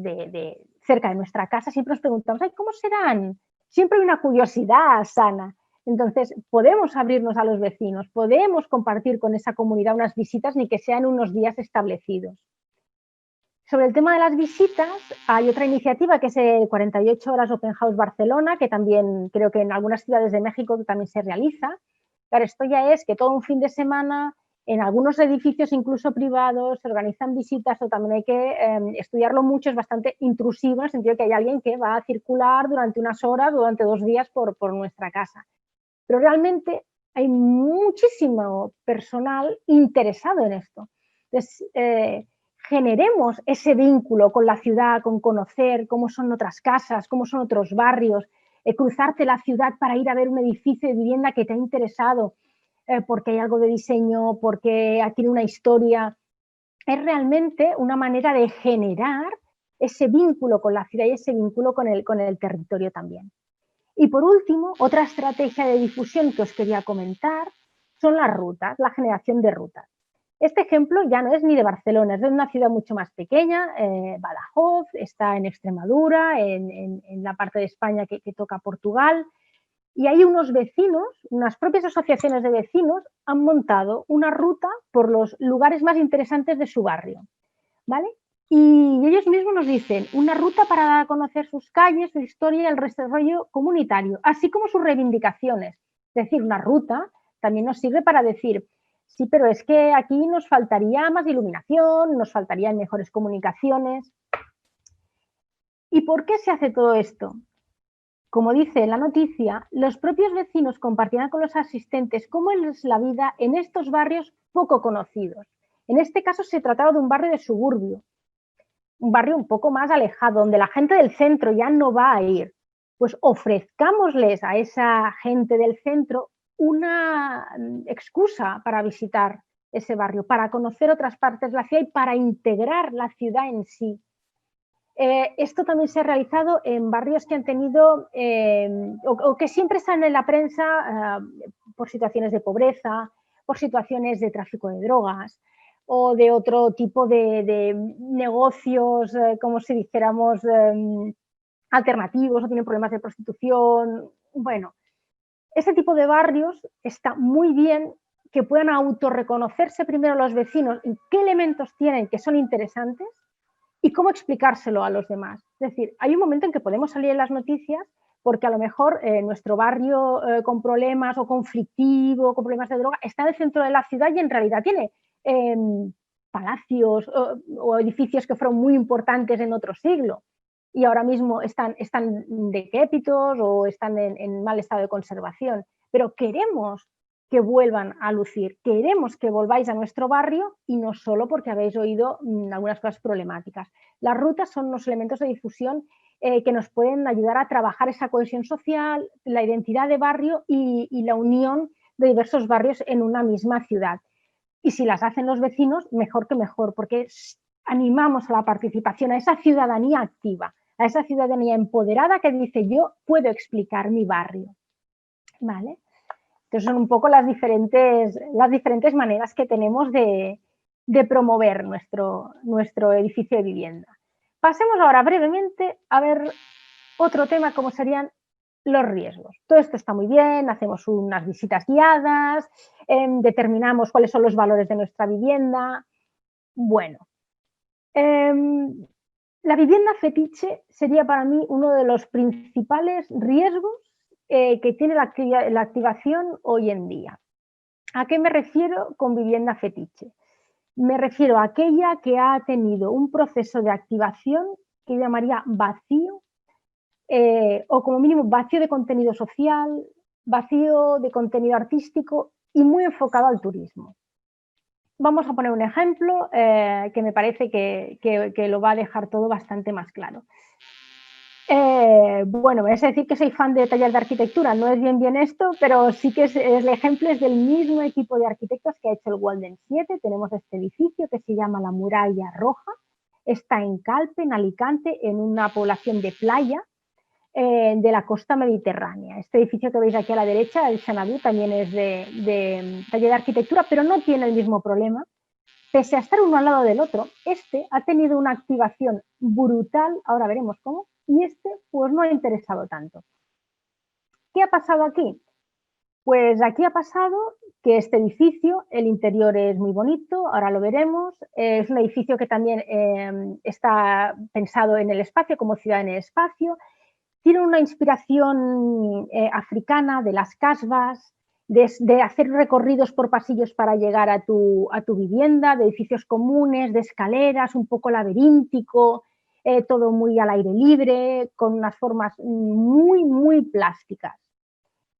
cerca de nuestra casa, siempre nos preguntamos, ay, ¿cómo serán? Siempre hay una curiosidad sana. Entonces, podemos abrirnos a los vecinos, podemos compartir con esa comunidad unas visitas, ni que sean unos días establecidos. Sobre el tema de las visitas, hay otra iniciativa que es el 48 Horas Open House Barcelona, que también creo que en algunas ciudades de México también se realiza. Claro, esto ya es que todo un fin de semana, en algunos edificios incluso privados, se organizan visitas, o también hay que estudiarlo mucho, es bastante intrusivo, en el sentido que hay alguien que va a circular durante unas horas, durante 2 días por nuestra casa. Pero realmente hay muchísimo personal interesado en esto. Entonces, generemos ese vínculo con la ciudad, con conocer cómo son otras casas, cómo son otros barrios, cruzarte la ciudad para ir a ver un edificio de vivienda que te ha interesado, porque hay algo de diseño, porque tiene una historia. Es realmente una manera de generar ese vínculo con la ciudad y ese vínculo con el territorio también. Y por último, otra estrategia de difusión que os quería comentar son las rutas, la generación de rutas. Este ejemplo ya no es ni de Barcelona, es de una ciudad mucho más pequeña, Badajoz, está en Extremadura, en la parte de España que toca Portugal, y hay unos vecinos, unas propias asociaciones de vecinos, han montado una ruta por los lugares más interesantes de su barrio, ¿vale? Y ellos mismos nos dicen, una ruta para conocer sus calles, su historia y el desarrollo comunitario, así como sus reivindicaciones. Es decir, una ruta también nos sirve para decir, sí, pero es que aquí nos faltaría más iluminación, nos faltarían mejores comunicaciones. ¿Y por qué se hace todo esto? Como dice la noticia, los propios vecinos compartirán con los asistentes cómo es la vida en estos barrios poco conocidos. En este caso se trataba de un barrio de suburbio, un barrio un poco más alejado, donde la gente del centro ya no va a ir. Pues ofrezcámosles a esa gente del centro una excusa para visitar ese barrio, para conocer otras partes de la ciudad y para integrar la ciudad en sí. Esto también se ha realizado en barrios que han tenido o que siempre están en la prensa por situaciones de pobreza, por situaciones de tráfico de drogas o de otro tipo de negocios, como si dijéramos, alternativos, o tienen problemas de prostitución. Bueno, ese tipo de barrios está muy bien que puedan autorreconocerse primero los vecinos en qué elementos tienen que son interesantes y cómo explicárselo a los demás. Es decir, hay un momento en que podemos salir en las noticias porque a lo mejor nuestro barrio con problemas o conflictivo, con problemas de droga, está en el centro de la ciudad y en realidad tiene palacios o edificios que fueron muy importantes en otro siglo y ahora mismo están decrépitos o están en mal estado de conservación. Pero queremos que vuelvan a lucir, queremos que volváis a nuestro barrio y no solo porque habéis oído algunas cosas problemáticas. Las rutas son unos elementos de difusión que nos pueden ayudar a trabajar esa cohesión social, la identidad de barrio y la unión de diversos barrios en una misma ciudad. Y si las hacen los vecinos, mejor que mejor, porque animamos a la participación, a esa ciudadanía activa, a esa ciudadanía empoderada que dice yo puedo explicar mi barrio. ¿Vale? Entonces son un poco las diferentes maneras que tenemos de promover nuestro edificio de vivienda. Pasemos ahora brevemente a ver otro tema como serían los riesgos. Todo esto está muy bien, hacemos unas visitas guiadas, determinamos cuáles son los valores de nuestra vivienda. Bueno, la vivienda fetiche sería para mí uno de los principales riesgos que tiene la activación hoy en día. ¿A qué me refiero con vivienda fetiche? Me refiero a aquella que ha tenido un proceso de activación que yo llamaría vacío, o como mínimo vacío de contenido social, vacío de contenido artístico y muy enfocado al turismo. Vamos a poner un ejemplo que me parece que lo va a dejar todo bastante más claro. Bueno, es decir que soy fan de talleres de arquitectura, no es bien esto, pero sí que el ejemplo es del mismo equipo de arquitectos que ha hecho el Walden 7. Tenemos este edificio que se llama la Muralla Roja, está en Calpe, en Alicante, en una población de playa de la costa mediterránea. Este edificio que veis aquí a la derecha, el Xanadu, también es de taller de arquitectura, pero no tiene el mismo problema. Pese a estar uno al lado del otro, este ha tenido una activación brutal, ahora veremos cómo, y este pues no ha interesado tanto. ¿Qué ha pasado aquí? Pues aquí ha pasado que este edificio, el interior es muy bonito, ahora lo veremos, es un edificio que también está pensado en el espacio, como ciudad en el espacio, tiene una inspiración africana de las casbas, de hacer recorridos por pasillos para llegar a tu vivienda, de edificios comunes, de escaleras, un poco laberíntico, todo muy al aire libre, con unas formas muy, muy plásticas.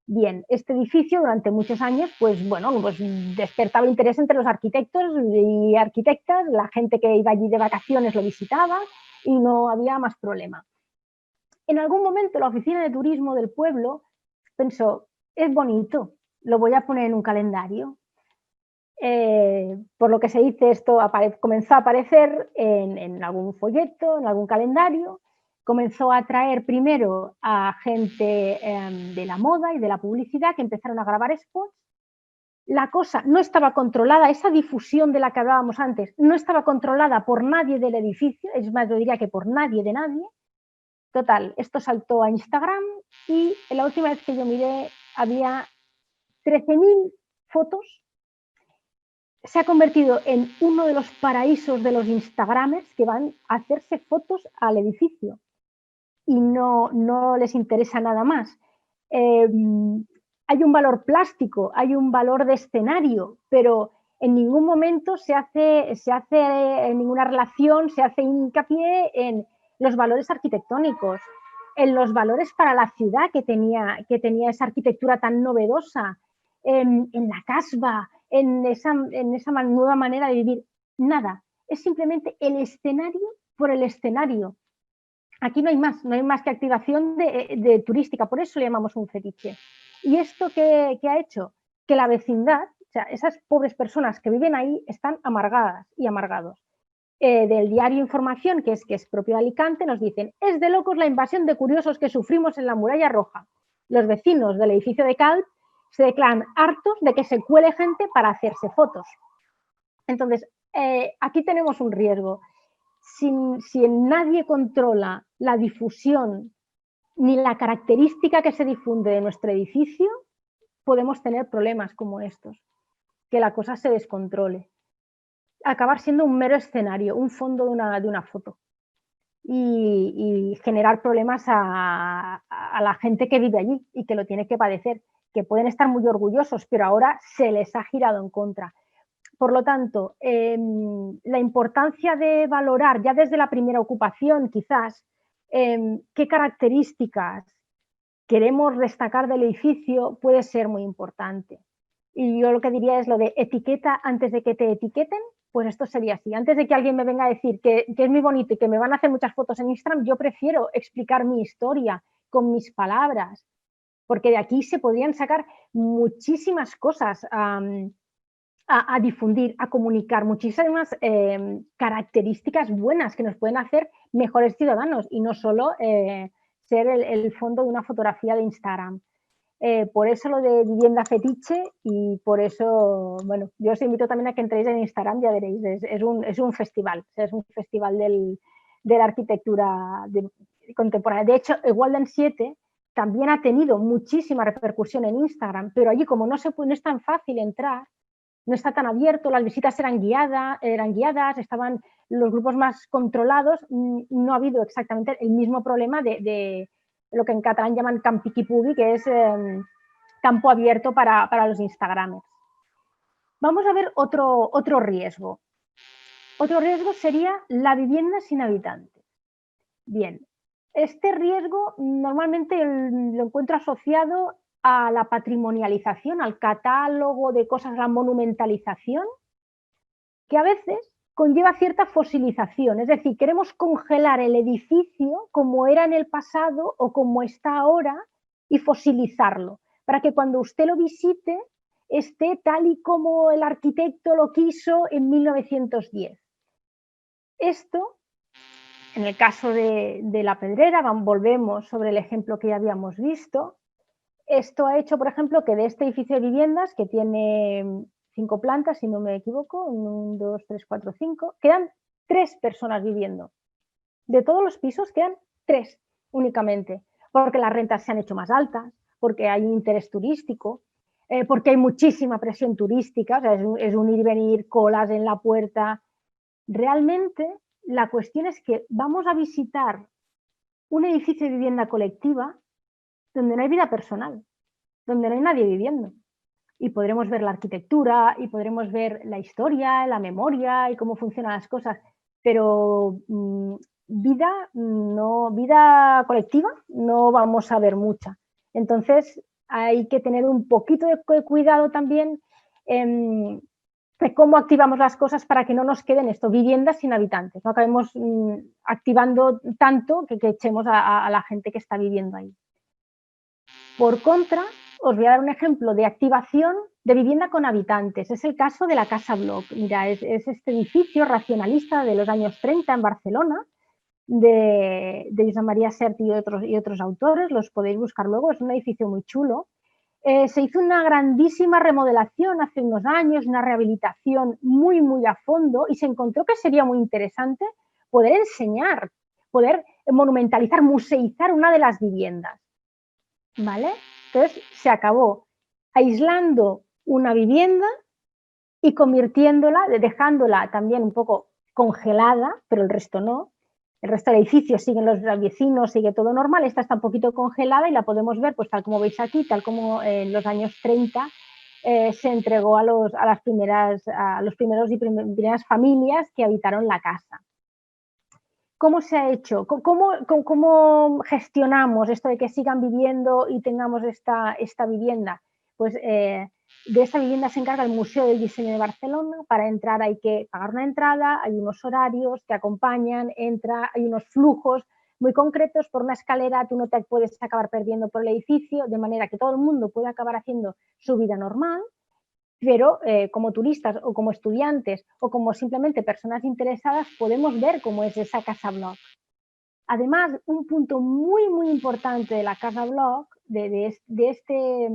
Bien, este edificio durante muchos años, pues bueno, pues despertaba interés entre los arquitectos y arquitectas, la gente que iba allí de vacaciones lo visitaba y no había más problema. En algún momento la oficina de turismo del pueblo pensó, es bonito, lo voy a poner en un calendario. Por lo que se dice, esto comenzó a aparecer en algún folleto, en algún calendario, comenzó a atraer primero a gente de la moda y de la publicidad que empezaron a grabar spots. La cosa no estaba controlada, esa difusión de la que hablábamos antes, no estaba controlada por nadie del edificio, es más, yo diría que por nadie de nadie. Total, esto saltó a Instagram y la última vez que yo miré había 13.000 fotos. Se ha convertido en uno de los paraísos de los Instagramers que van a hacerse fotos al edificio y no les interesa nada más. Hay un valor plástico, hay un valor de escenario, pero en ningún momento se hace ninguna relación, se hace hincapié en los valores arquitectónicos, en los valores para la ciudad que tenía esa arquitectura tan novedosa, en la casba, en esa nueva manera de vivir. Nada, es simplemente el escenario por el escenario. Aquí no hay más que activación de turística, por eso le llamamos un fetiche. ¿Y esto qué ha hecho? Que la vecindad, o sea, esas pobres personas que viven ahí están amargadas y amargados. Del diario Información, que es propio de Alicante, nos dicen, es de locos la invasión de curiosos que sufrimos en la Muralla Roja. Los vecinos del edificio de Calp se declaran hartos de que se cuele gente para hacerse fotos. Entonces, aquí tenemos un riesgo. Si nadie controla la difusión ni la característica que se difunde de nuestro edificio, podemos tener problemas como estos, que la cosa se descontrole. Acabar siendo un mero escenario, un fondo de una foto y generar problemas a la gente que vive allí y que lo tiene que padecer, que pueden estar muy orgullosos, pero ahora se les ha girado en contra. Por lo tanto, la importancia de valorar ya desde la primera ocupación, quizás, qué características queremos destacar del edificio puede ser muy importante. Y yo lo que diría es lo de etiqueta antes de que te etiqueten, pues esto sería así. Antes de que alguien me venga a decir que es muy bonito y que me van a hacer muchas fotos en Instagram, yo prefiero explicar mi historia con mis palabras, porque de aquí se podrían sacar muchísimas cosas a difundir, a comunicar, muchísimas características buenas que nos pueden hacer mejores ciudadanos y no solo ser el fondo de una fotografía de Instagram. Por eso lo de vivienda fetiche y por eso, bueno, yo os invito también a que entréis en Instagram, ya veréis, es un festival, es un festival de la arquitectura contemporánea. De hecho, el Walden 7 también ha tenido muchísima repercusión en Instagram, pero allí como no es tan fácil entrar, no está tan abierto, las visitas eran guiadas, estaban los grupos más controlados, no ha habido exactamente el mismo problema de lo que en catalán llaman camp piqui pugui, que es campo abierto para los Instagramers. Vamos a ver otro riesgo. Otro riesgo sería la vivienda sin habitantes. Bien, este riesgo normalmente lo encuentro asociado a la patrimonialización, al catálogo de cosas, la monumentalización, que a veces conlleva cierta fosilización, es decir, queremos congelar el edificio como era en el pasado o como está ahora y fosilizarlo, para que cuando usted lo visite esté tal y como el arquitecto lo quiso en 1910. Esto, en el caso de la Pedrera, volvemos sobre el ejemplo que ya habíamos visto. Esto ha hecho, por ejemplo, que de este edificio de viviendas, que tiene 5 plantas, si no me equivoco, 1, 2, 3, 4, 5, quedan 3 personas viviendo. De todos los pisos quedan 3 únicamente, porque las rentas se han hecho más altas, porque hay un interés turístico, porque hay muchísima presión turística, o sea, es un ir y venir, colas en la puerta. Realmente la cuestión es que vamos a visitar un edificio de vivienda colectiva donde no hay vida personal, donde no hay nadie viviendo. Y podremos ver la arquitectura y podremos ver la historia, la memoria y cómo funcionan las cosas, pero vida colectiva no vamos a ver mucha. Entonces hay que tener un poquito de cuidado también de cómo activamos las cosas para que no nos queden esto, viviendas sin habitantes, no acabemos activando tanto que echemos a la gente que está viviendo ahí. Por contra, os voy a dar un ejemplo de activación de vivienda con habitantes. Es el caso de la Casa Bloc. Mira, es este edificio racionalista de los años 30 en Barcelona, de Josep María Sert y otros autores. Los podéis buscar luego, es un edificio muy chulo. Se hizo una grandísima remodelación hace unos años, una rehabilitación muy, muy a fondo, y se encontró que sería muy interesante poder enseñar, poder monumentalizar, museizar una de las viviendas. ¿Vale? Entonces se acabó aislando una vivienda y convirtiéndola, dejándola también un poco congelada, pero el resto no. El resto del edificio siguen los vecinos, sigue todo normal. Esta está un poquito congelada y la podemos ver, pues tal como veis aquí, tal como en los años 30 se entregó a los primeros y primeras familias que habitaron la casa. ¿Cómo se ha hecho? ¿Cómo gestionamos esto de que sigan viviendo y tengamos esta vivienda? Pues de esta vivienda se encarga el Museo del Diseño de Barcelona. Para entrar hay que pagar una entrada, hay unos horarios que acompañan, hay unos flujos muy concretos. Por una escalera tú no te puedes acabar perdiendo por el edificio, de manera que todo el mundo puede acabar haciendo su vida normal, pero como turistas o como estudiantes o como simplemente personas interesadas podemos ver cómo es esa Casa Bloc. Además, un punto muy, muy importante de la Casa Bloc, de este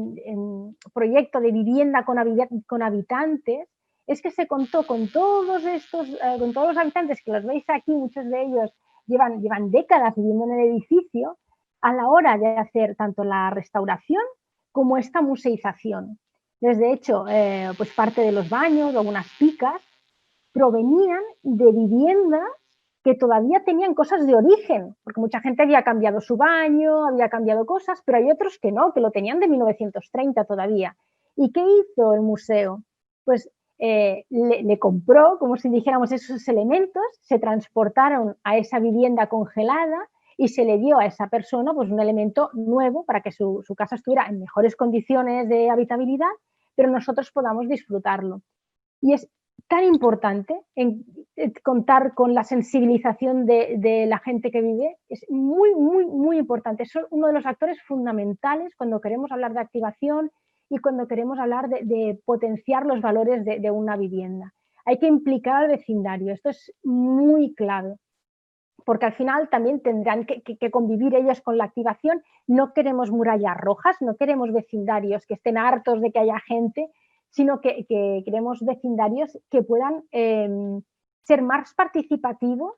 proyecto de vivienda con habitantes, es que se contó con todos los habitantes que los veis aquí, muchos de ellos llevan décadas viviendo en el edificio, a la hora de hacer tanto la restauración como esta museización. De hecho, pues parte de los baños o unas picas provenían de viviendas que todavía tenían cosas de origen, porque mucha gente había cambiado su baño, había cambiado cosas, pero hay otros que no, que lo tenían de 1930 todavía. ¿Y qué hizo el museo? Pues le compró, como si dijéramos, esos elementos, se transportaron a esa vivienda congelada y se le dio a esa persona pues un elemento nuevo para que su casa estuviera en mejores condiciones de habitabilidad, pero nosotros podamos disfrutarlo. Y es tan importante contar con la sensibilización de la gente que vive, es muy, muy, muy importante. Es uno de los factores fundamentales cuando queremos hablar de activación y cuando queremos hablar de potenciar los valores de una vivienda. Hay que implicar al vecindario, esto es muy clave, porque al final también tendrán que convivir ellos con la activación. No queremos murallas rojas, no queremos vecindarios que estén hartos de que haya gente, sino que queremos vecindarios que puedan ser más participativos,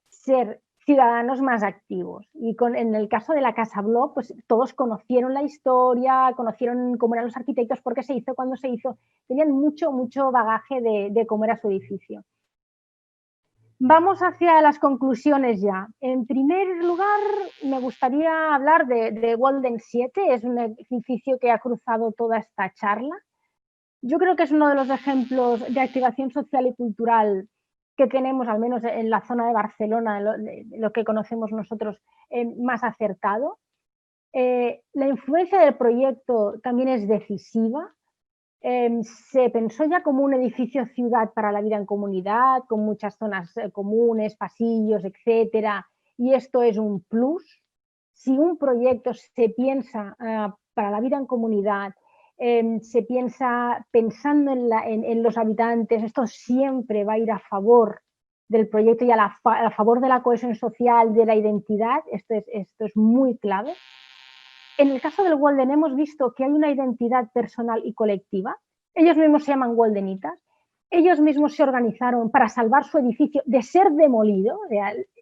ser ciudadanos más activos. Y en el caso de la Casa Bloc, pues todos conocieron la historia, conocieron cómo eran los arquitectos, por qué se hizo, cuándo se hizo, tenían mucho, mucho bagaje de cómo era su edificio. Vamos hacia las conclusiones ya. En primer lugar, me gustaría hablar de Walden 7, es un edificio que ha cruzado toda esta charla. Yo creo que es uno de los ejemplos de activación social y cultural que tenemos, al menos en la zona de Barcelona, lo que conocemos nosotros, más acertado. La influencia del proyecto también es decisiva. Se pensó ya como un edificio ciudad para la vida en comunidad, con muchas zonas comunes, pasillos, etcétera, y esto es un plus. Si un proyecto se piensa para la vida en comunidad, se piensa pensando en los habitantes, esto siempre va a ir a favor del proyecto y a favor de la cohesión social, de la identidad. Esto es muy clave. En el caso del Walden hemos visto que hay una identidad personal y colectiva. Ellos mismos se llaman Waldenitas. Ellos mismos se organizaron para salvar su edificio de ser demolido.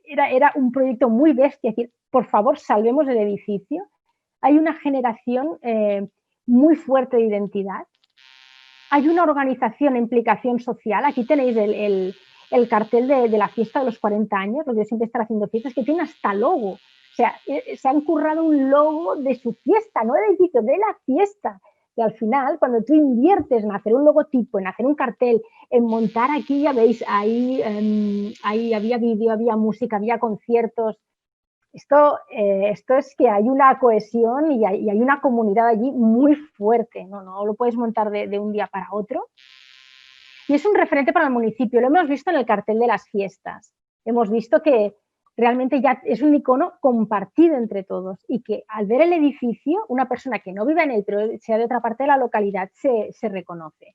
Era un proyecto muy bestia, es decir, por favor, salvemos el edificio. Hay una generación muy fuerte de identidad. Hay una organización, implicación social. Aquí tenéis el cartel de la fiesta de los 40 años, lo que siempre están haciendo fiestas, que tiene hasta logo. O sea, se han currado un logo de su fiesta, no del edificio, de la fiesta. Y al final, cuando tú inviertes en hacer un logotipo, en hacer un cartel, en montar aquí, ya veis, ahí había vídeo, había música, había conciertos. Esto es que hay una cohesión y hay una comunidad allí muy fuerte, no lo puedes montar de un día para otro. Y es un referente para el municipio, lo hemos visto en el cartel de las fiestas. Hemos visto que realmente ya es un icono compartido entre todos y que al ver el edificio, una persona que no vive en él, pero sea de otra parte de la localidad, se reconoce.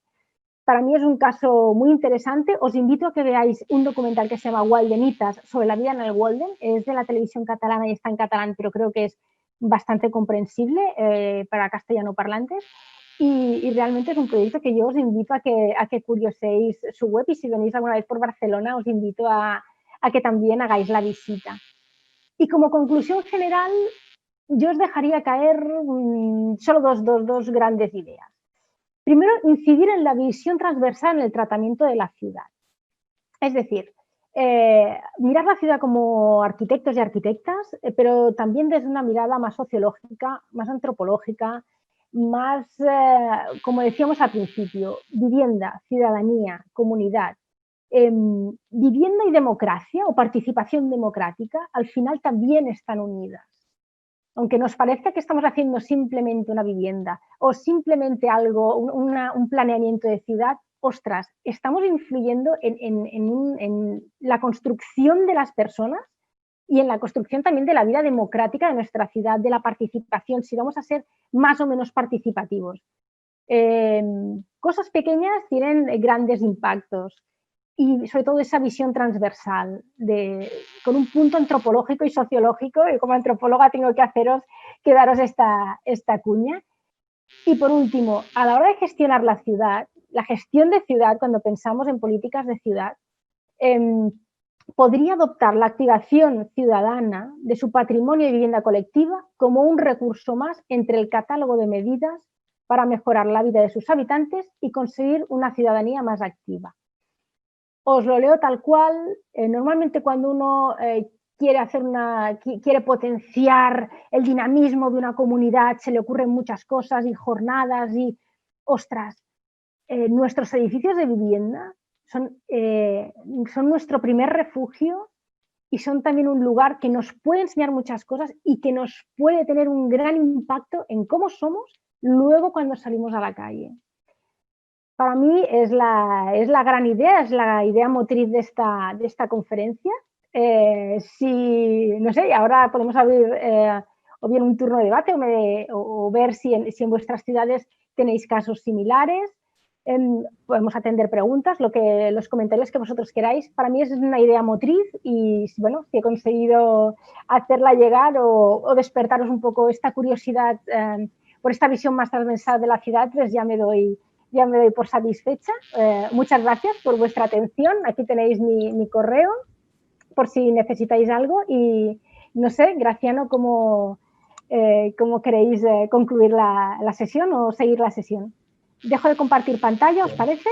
Para mí es un caso muy interesante. Os invito a que veáis un documental que se llama Waldenitas, sobre la vida en el Walden. Es de la televisión catalana y está en catalán, pero creo que es bastante comprensible para castellano parlantes. Y realmente es un proyecto que yo os invito a que curioséis su web, y si venís alguna vez por Barcelona os invito a que también hagáis la visita. Y como conclusión general, yo os dejaría caer solo dos grandes ideas. Primero, incidir en la visión transversal en el tratamiento de la ciudad. Es decir, mirar la ciudad como arquitectos y arquitectas, pero también desde una mirada más sociológica, más antropológica, más, como decíamos al principio, vivienda, ciudadanía, comunidad. Vivienda y democracia o participación democrática al final también están unidas. Aunque nos parezca que estamos haciendo simplemente una vivienda o simplemente algo, un planeamiento de ciudad, ostras, estamos influyendo en la construcción de las personas y en la construcción también de la vida democrática de nuestra ciudad, de la participación, si vamos a ser más o menos participativos. Cosas pequeñas tienen grandes impactos. Y sobre todo esa visión transversal, con un punto antropológico y sociológico, y como antropóloga tengo que daros esta cuña. Y por último, a la hora de gestionar la ciudad, la gestión de ciudad, cuando pensamos en políticas de ciudad, podría adoptar la activación ciudadana de su patrimonio de vivienda colectiva como un recurso más entre el catálogo de medidas para mejorar la vida de sus habitantes y conseguir una ciudadanía más activa. Os lo leo tal cual. Normalmente cuando uno quiere potenciar el dinamismo de una comunidad, se le ocurren muchas cosas y jornadas y, ostras, nuestros edificios de vivienda son nuestro primer refugio y son también un lugar que nos puede enseñar muchas cosas y que nos puede tener un gran impacto en cómo somos luego cuando salimos a la calle. Para mí es la gran idea, es la idea motriz de esta conferencia. No sé, ahora podemos abrir o bien un turno de debate o ver si en vuestras ciudades tenéis casos similares. Podemos atender preguntas, los comentarios que vosotros queráis. Para mí es una idea motriz y bueno, si he conseguido hacerla llegar o despertaros un poco esta curiosidad por esta visión más transversal de la ciudad, pues ya me doy por satisfecha. Muchas gracias por vuestra atención. Aquí tenéis mi correo por si necesitáis algo y no sé, Graciano, ¿cómo queréis concluir la sesión o seguir la sesión? Dejo de compartir pantalla, ¿os parece?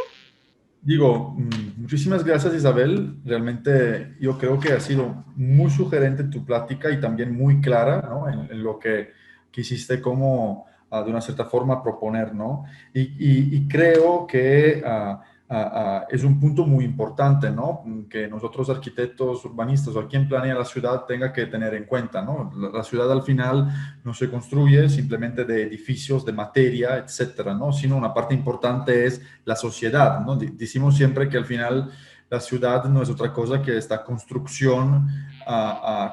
Digo, muchísimas gracias, Isabel. Realmente yo creo que ha sido muy sugerente tu plática y también muy clara, ¿no? en lo que quisiste como de una cierta forma proponer, ¿no? Y creo que es un punto muy importante, ¿no? Que nosotros arquitectos urbanistas o quien planea la ciudad tenga que tener en cuenta, ¿no? La ciudad al final no se construye simplemente de edificios, de materia, etcétera, ¿no? Sino una parte importante es la sociedad, ¿no? Decimos siempre que al final la ciudad no es otra cosa que esta construcción,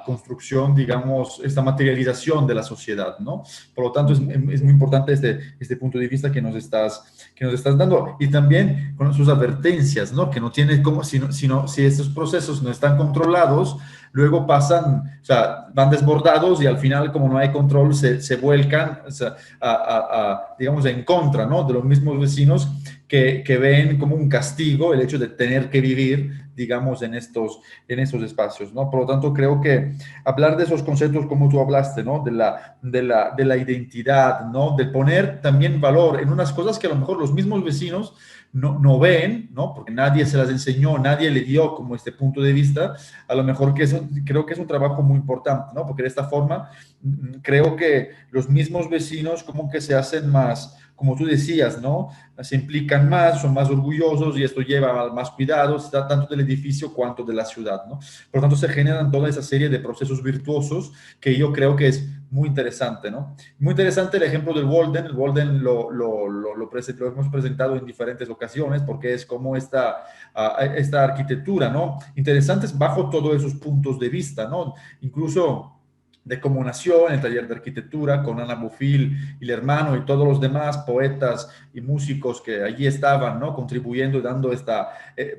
construcción, digamos, esta materialización de la sociedad, ¿no? Por lo tanto, es muy importante este punto de vista que nos estás dando. Y también con sus advertencias, ¿no? Que no tiene como, si estos procesos no están controlados, luego pasan, o sea, van desbordados y al final, como no hay control, se vuelcan, o sea, digamos, en contra, ¿no? De los mismos vecinos que ven como un castigo el hecho de tener que vivir, digamos, en estos espacios, ¿no? Por lo tanto, creo que hablar de esos conceptos como tú hablaste, ¿no? De la identidad, ¿no? De poner también valor en unas cosas que a lo mejor los mismos vecinos no ven, ¿no? Porque nadie se las enseñó, nadie le dio como este punto de vista, a lo mejor que eso, creo que es un trabajo muy importante, ¿no? Porque de esta forma creo que los mismos vecinos como que se hacen más, como tú decías, ¿no? Se implican más, son más orgullosos y esto lleva a más cuidados, tanto del edificio cuanto de la ciudad, ¿no? Por lo tanto, se generan toda esa serie de procesos virtuosos que yo creo que es muy interesante, ¿no? Muy interesante el ejemplo del Walden. El Walden lo hemos presentado en diferentes ocasiones porque es como esta arquitectura, ¿no? Interesantes bajo todos esos puntos de vista, ¿no? Incluso de cómo nació en el taller de arquitectura con Ana Bofill y el hermano y todos los demás poetas y músicos que allí estaban, ¿no? Contribuyendo y dando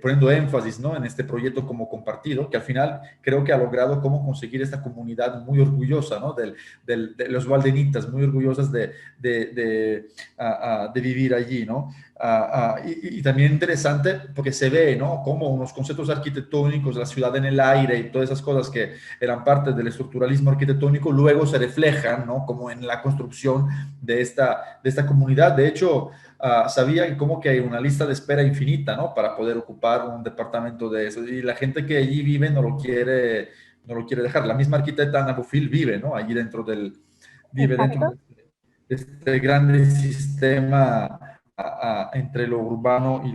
poniendo énfasis, ¿no? En este proyecto como compartido, que al final creo que ha logrado cómo conseguir esta comunidad muy orgullosa, ¿no? De los valdenitas, muy orgullosas de vivir allí, ¿no? Y también interesante porque se ve, ¿no? Como unos conceptos arquitectónicos, la ciudad en el aire y todas esas cosas que eran parte del estructuralismo arquitectónico, luego se reflejan, ¿no? Como en la construcción de esta comunidad. De hecho, sabía como que hay una lista de espera infinita, ¿no? Para poder ocupar un departamento de eso. Y la gente que allí vive no lo quiere dejar. La misma arquitecta Ana Bofill vive, ¿no? Allí vive dentro Exacto. de este grande sistema entre lo urbano y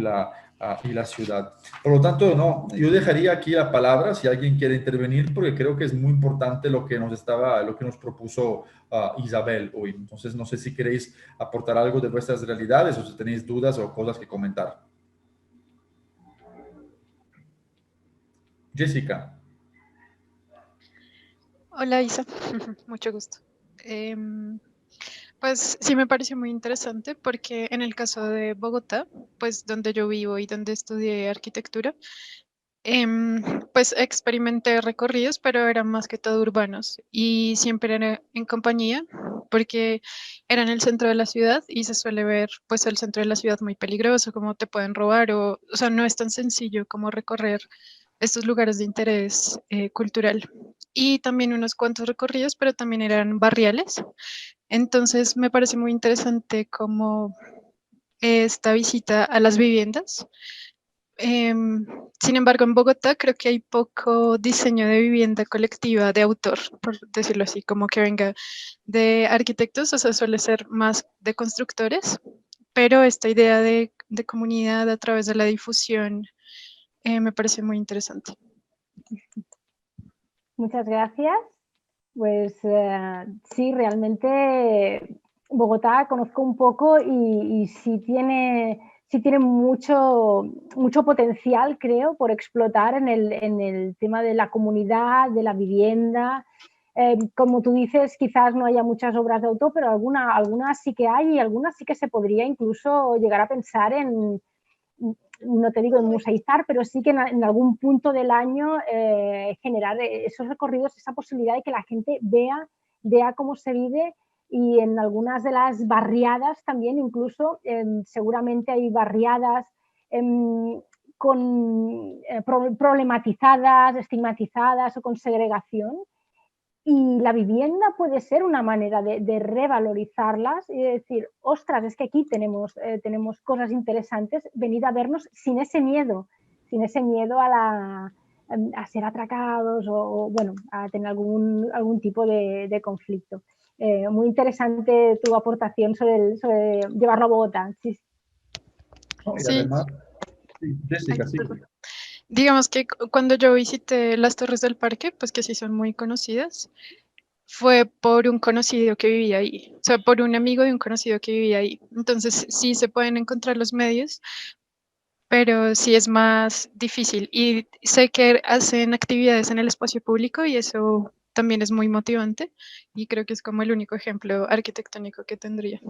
la ciudad. Por lo tanto, no, yo dejaría aquí la palabra si alguien quiere intervenir, porque creo que es muy importante lo que nos propuso Isabel hoy. Entonces, no sé si queréis aportar algo de vuestras realidades o si tenéis dudas o cosas que comentar. Jessica. Hola Isa, mucho gusto. Em, pues sí me pareció muy interesante porque en el caso de Bogotá, pues donde yo vivo y donde estudié arquitectura, pues experimenté recorridos, pero eran más que todo urbanos y siempre era en compañía porque era en el centro de la ciudad y se suele ver pues el centro de la ciudad muy peligroso, como te pueden robar o sea, no es tan sencillo como recorrer estos lugares de interés cultural. Y también unos cuantos recorridos, pero también eran barriales. Entonces me parece muy interesante como esta visita a las viviendas. Em, Sin embargo, en Bogotá creo que hay poco diseño de vivienda colectiva de autor, por decirlo así, como que venga de arquitectos, o sea, suele ser más de constructores, pero esta idea de comunidad a través de la difusión me parece muy interesante. Muchas gracias. Pues sí, realmente Bogotá conozco un poco y sí tiene mucho potencial, creo, por explotar en el tema de la comunidad, de la vivienda. Como tú dices, quizás no haya muchas obras de autor, pero algunas sí que hay y algunas sí que se podría incluso llegar a pensar en, no te digo en museizar, pero sí que en algún punto del año generar esos recorridos, esa posibilidad de que la gente vea cómo se vive y en algunas de las barriadas también, incluso seguramente hay barriadas problematizadas, estigmatizadas o con segregación, y la vivienda puede ser una manera de revalorizarlas y de decir, ostras, es que aquí tenemos cosas interesantes, venid a vernos sin ese miedo a ser atracados o, bueno, a tener algún tipo de conflicto. Muy interesante tu aportación sobre llevarlo a Bogotá. Sí. ¿no? Y Sí, además, sí, ay, Jessica, sí. perdón. Digamos que cuando yo visité las Torres del Parque, pues que sí son muy conocidas, fue por un conocido que vivía ahí, o sea, por un amigo de un conocido que vivía ahí. Entonces sí se pueden encontrar los medios, pero sí es más difícil. Y sé que hacen actividades en el espacio público y eso también es muy motivante y creo que es como el único ejemplo arquitectónico que tendría.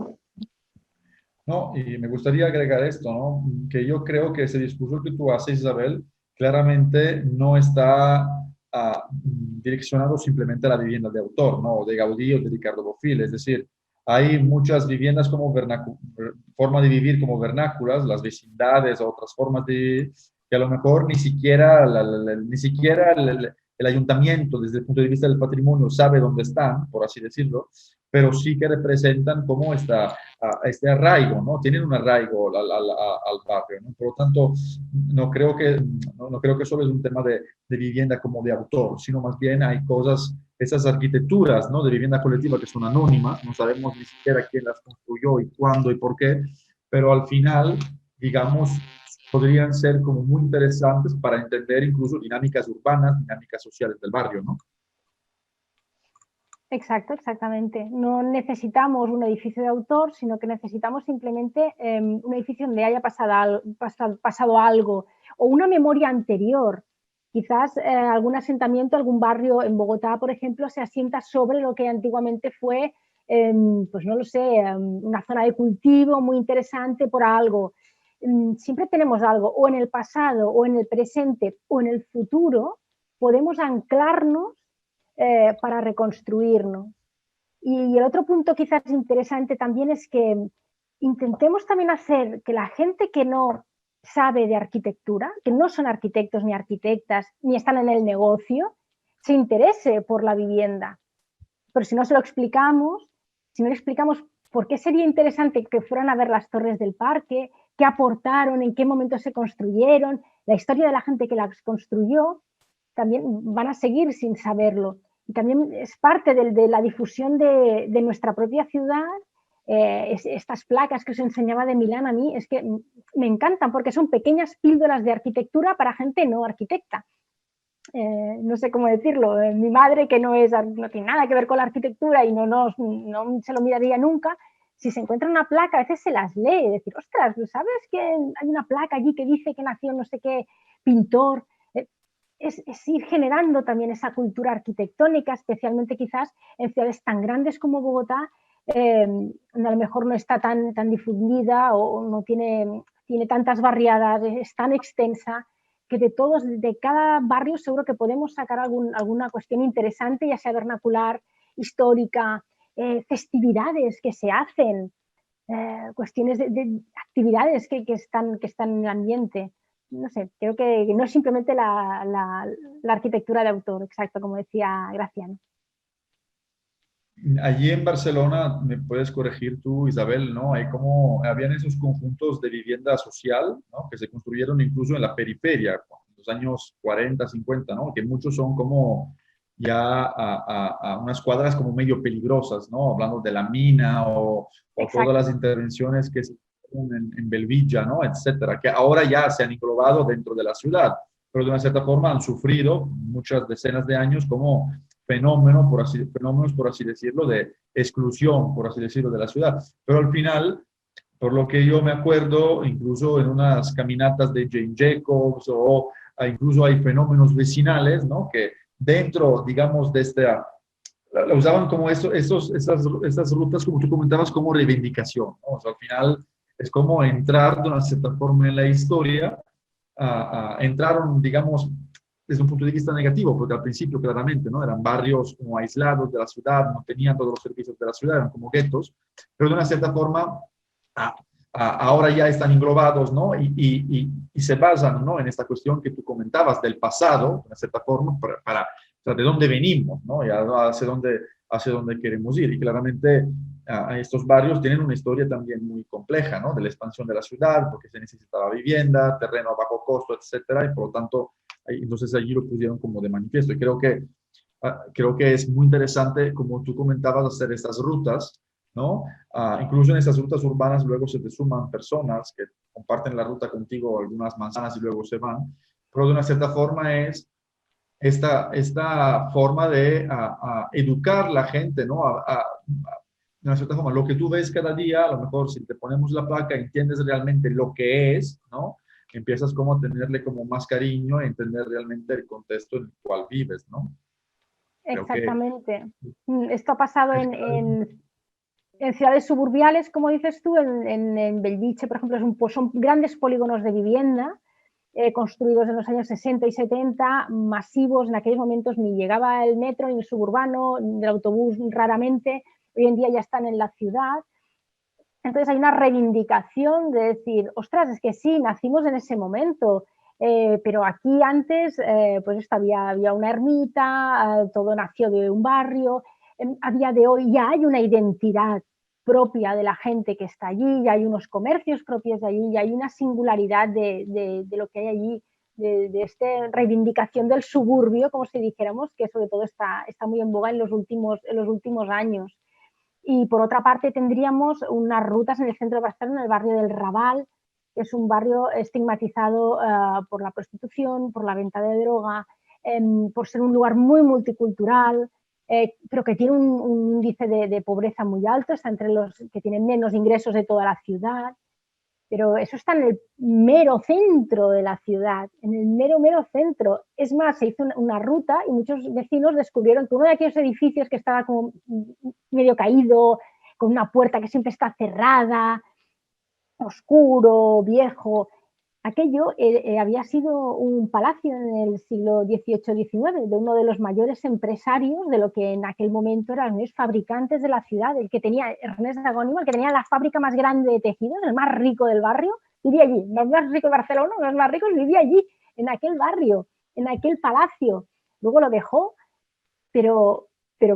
No, y me gustaría agregar esto, ¿no? Que yo creo que ese discurso que tú haces, Isabel, claramente no está direccionado simplemente a la vivienda de autor, ¿no? O de Gaudí o de Ricardo Bofill. Es decir, hay muchas viviendas como forma de vivir como vernáculas, las vecindades o otras formas de que a lo mejor ni siquiera, ni siquiera el ayuntamiento, desde el punto de vista del patrimonio, sabe dónde están, por así decirlo, pero sí que representan como este arraigo, ¿no? Tienen un arraigo al barrio, ¿no? Por lo tanto, no creo que solo es un tema de vivienda como de autor, sino más bien hay cosas, esas arquitecturas, ¿no? De vivienda colectiva que son anónimas, no sabemos ni siquiera quién las construyó y cuándo y por qué, pero al final, digamos, podrían ser como muy interesantes para entender incluso dinámicas urbanas, dinámicas sociales del barrio, ¿no? Exacto, exactamente. No necesitamos un edificio de autor, sino que necesitamos simplemente un edificio donde haya pasado algo o una memoria anterior. Quizás algún asentamiento, algún barrio en Bogotá, por ejemplo, se asienta sobre lo que antiguamente fue, pues no lo sé, una zona de cultivo muy interesante por algo. Siempre tenemos algo, o en el pasado, o en el presente, o en el futuro, podemos anclarnos para reconstruirnos. Y el otro punto quizás interesante también es que intentemos también hacer que la gente que no sabe de arquitectura, que no son arquitectos ni arquitectas, ni están en el negocio, se interese por la vivienda. Pero si no se lo explicamos, si no le explicamos por qué sería interesante que fueran a ver las torres del parque, qué aportaron, en qué momento se construyeron, la historia de la gente que las construyó, también van a seguir sin saberlo. Y también es parte de la difusión de nuestra propia ciudad. Estas placas que os enseñaba de Milán a mí es que me encantan porque son pequeñas píldoras de arquitectura para gente no arquitecta. No sé cómo decirlo, mi madre que no tiene nada que ver con la arquitectura y no se lo miraría nunca, si se encuentra una placa a veces se las lee y decir, ostras, ¿sabes que hay una placa allí que dice que nació no sé qué pintor? Es ir generando también esa cultura arquitectónica, especialmente quizás en ciudades tan grandes como Bogotá, donde a lo mejor no está tan difundida o no tiene tantas barriadas, es tan extensa que de cada barrio seguro que podemos sacar alguna cuestión interesante, ya sea vernacular, histórica, festividades que se hacen, cuestiones de actividades que están en el ambiente. No sé, creo que no es simplemente la arquitectura de autor, exacto, como decía Graciano. Allí en Barcelona, me puedes corregir tú, Isabel, ¿no? Hay como, habían esos conjuntos de vivienda social, ¿no? Que se construyeron incluso en la periferia, en los años 40, 50, ¿no? Que muchos son como ya a unas cuadras como medio peligrosas, ¿no? Hablando de la mina o todas las intervenciones que se hicieron en Belvilla, ¿no? Etcétera, que ahora ya se han englobado dentro de la ciudad, pero de una cierta forma han sufrido muchas decenas de años como fenómenos, por así decirlo, de exclusión, por así decirlo, de la ciudad. Pero al final, por lo que yo me acuerdo, incluso en unas caminatas de Jane Jacobs o incluso hay fenómenos vecinales, ¿no? Que dentro, digamos, de esta, la usaban como estas rutas, como tú comentabas, como reivindicación, ¿no? O sea, al final es como entrar de una cierta forma en la historia, entraron, digamos, desde un punto de vista negativo, porque al principio claramente, ¿no? Eran barrios como aislados de la ciudad, no tenían todos los servicios de la ciudad, eran como guetos, pero de una cierta forma ahora ya están englobados, ¿no? Y se basan, ¿no? En esta cuestión que tú comentabas del pasado, de una cierta forma, o sea, de dónde venimos, ¿no? Y hacia dónde queremos ir. Y claramente estos barrios tienen una historia también muy compleja, ¿no? De la expansión de la ciudad, porque se necesitaba vivienda, terreno a bajo costo, etcétera, y por lo tanto, entonces allí lo pusieron como de manifiesto. Y creo que creo que es muy interesante, como tú comentabas, hacer estas rutas, ¿no? Incluso en estas rutas urbanas luego se te suman personas que comparten la ruta contigo algunas manzanas y luego se van, pero de una cierta forma es esta forma de educar la gente, ¿no? De una cierta forma, lo que tú ves cada día, a lo mejor si te ponemos la placa, entiendes realmente lo que es, ¿no? Empiezas como a tenerle como más cariño, a entender realmente el contexto en el cual vives, ¿no? Creo que... Exactamente. Esto ha pasado en ciudades suburbiales, como dices tú, en Belviche, por ejemplo, son grandes polígonos de vivienda construidos en los años 60 y 70, masivos. En aquellos momentos ni llegaba el metro, ni el suburbano, ni el autobús raramente. Hoy en día ya están en la ciudad. Entonces hay una reivindicación de decir, ostras, es que sí, nacimos en ese momento, pero aquí antes pues había una ermita, todo nació de un barrio. A día de hoy ya hay una identidad propia de la gente que está allí, ya hay unos comercios propios de allí, ya hay una singularidad de lo que hay allí, de esta reivindicación del suburbio, como si dijéramos, que sobre todo está muy en boga en los últimos años. Y por otra parte tendríamos unas rutas en el centro de Barcelona, en el barrio del Raval, que es un barrio estigmatizado por la prostitución, por la venta de droga, por ser un lugar muy multicultural, pero que tiene un índice de pobreza muy alto, está entre los que tienen menos ingresos de toda la ciudad. Pero eso está en el mero centro de la ciudad, en el mero centro. Es más, se hizo una ruta y muchos vecinos descubrieron que uno de aquellos edificios que estaba como medio caído, con una puerta que siempre está cerrada, oscuro, viejo, aquello había sido un palacio en el siglo XVIII-XIX de uno de los mayores empresarios de lo que en aquel momento eran los fabricantes de la ciudad, el que tenía Ernest Agónimo, el que tenía la fábrica más grande de tejidos, el más rico del barrio, vivía allí. No el más rico de Barcelona, los más ricos, vivía allí, en aquel barrio, en aquel palacio. Luego lo dejó, pero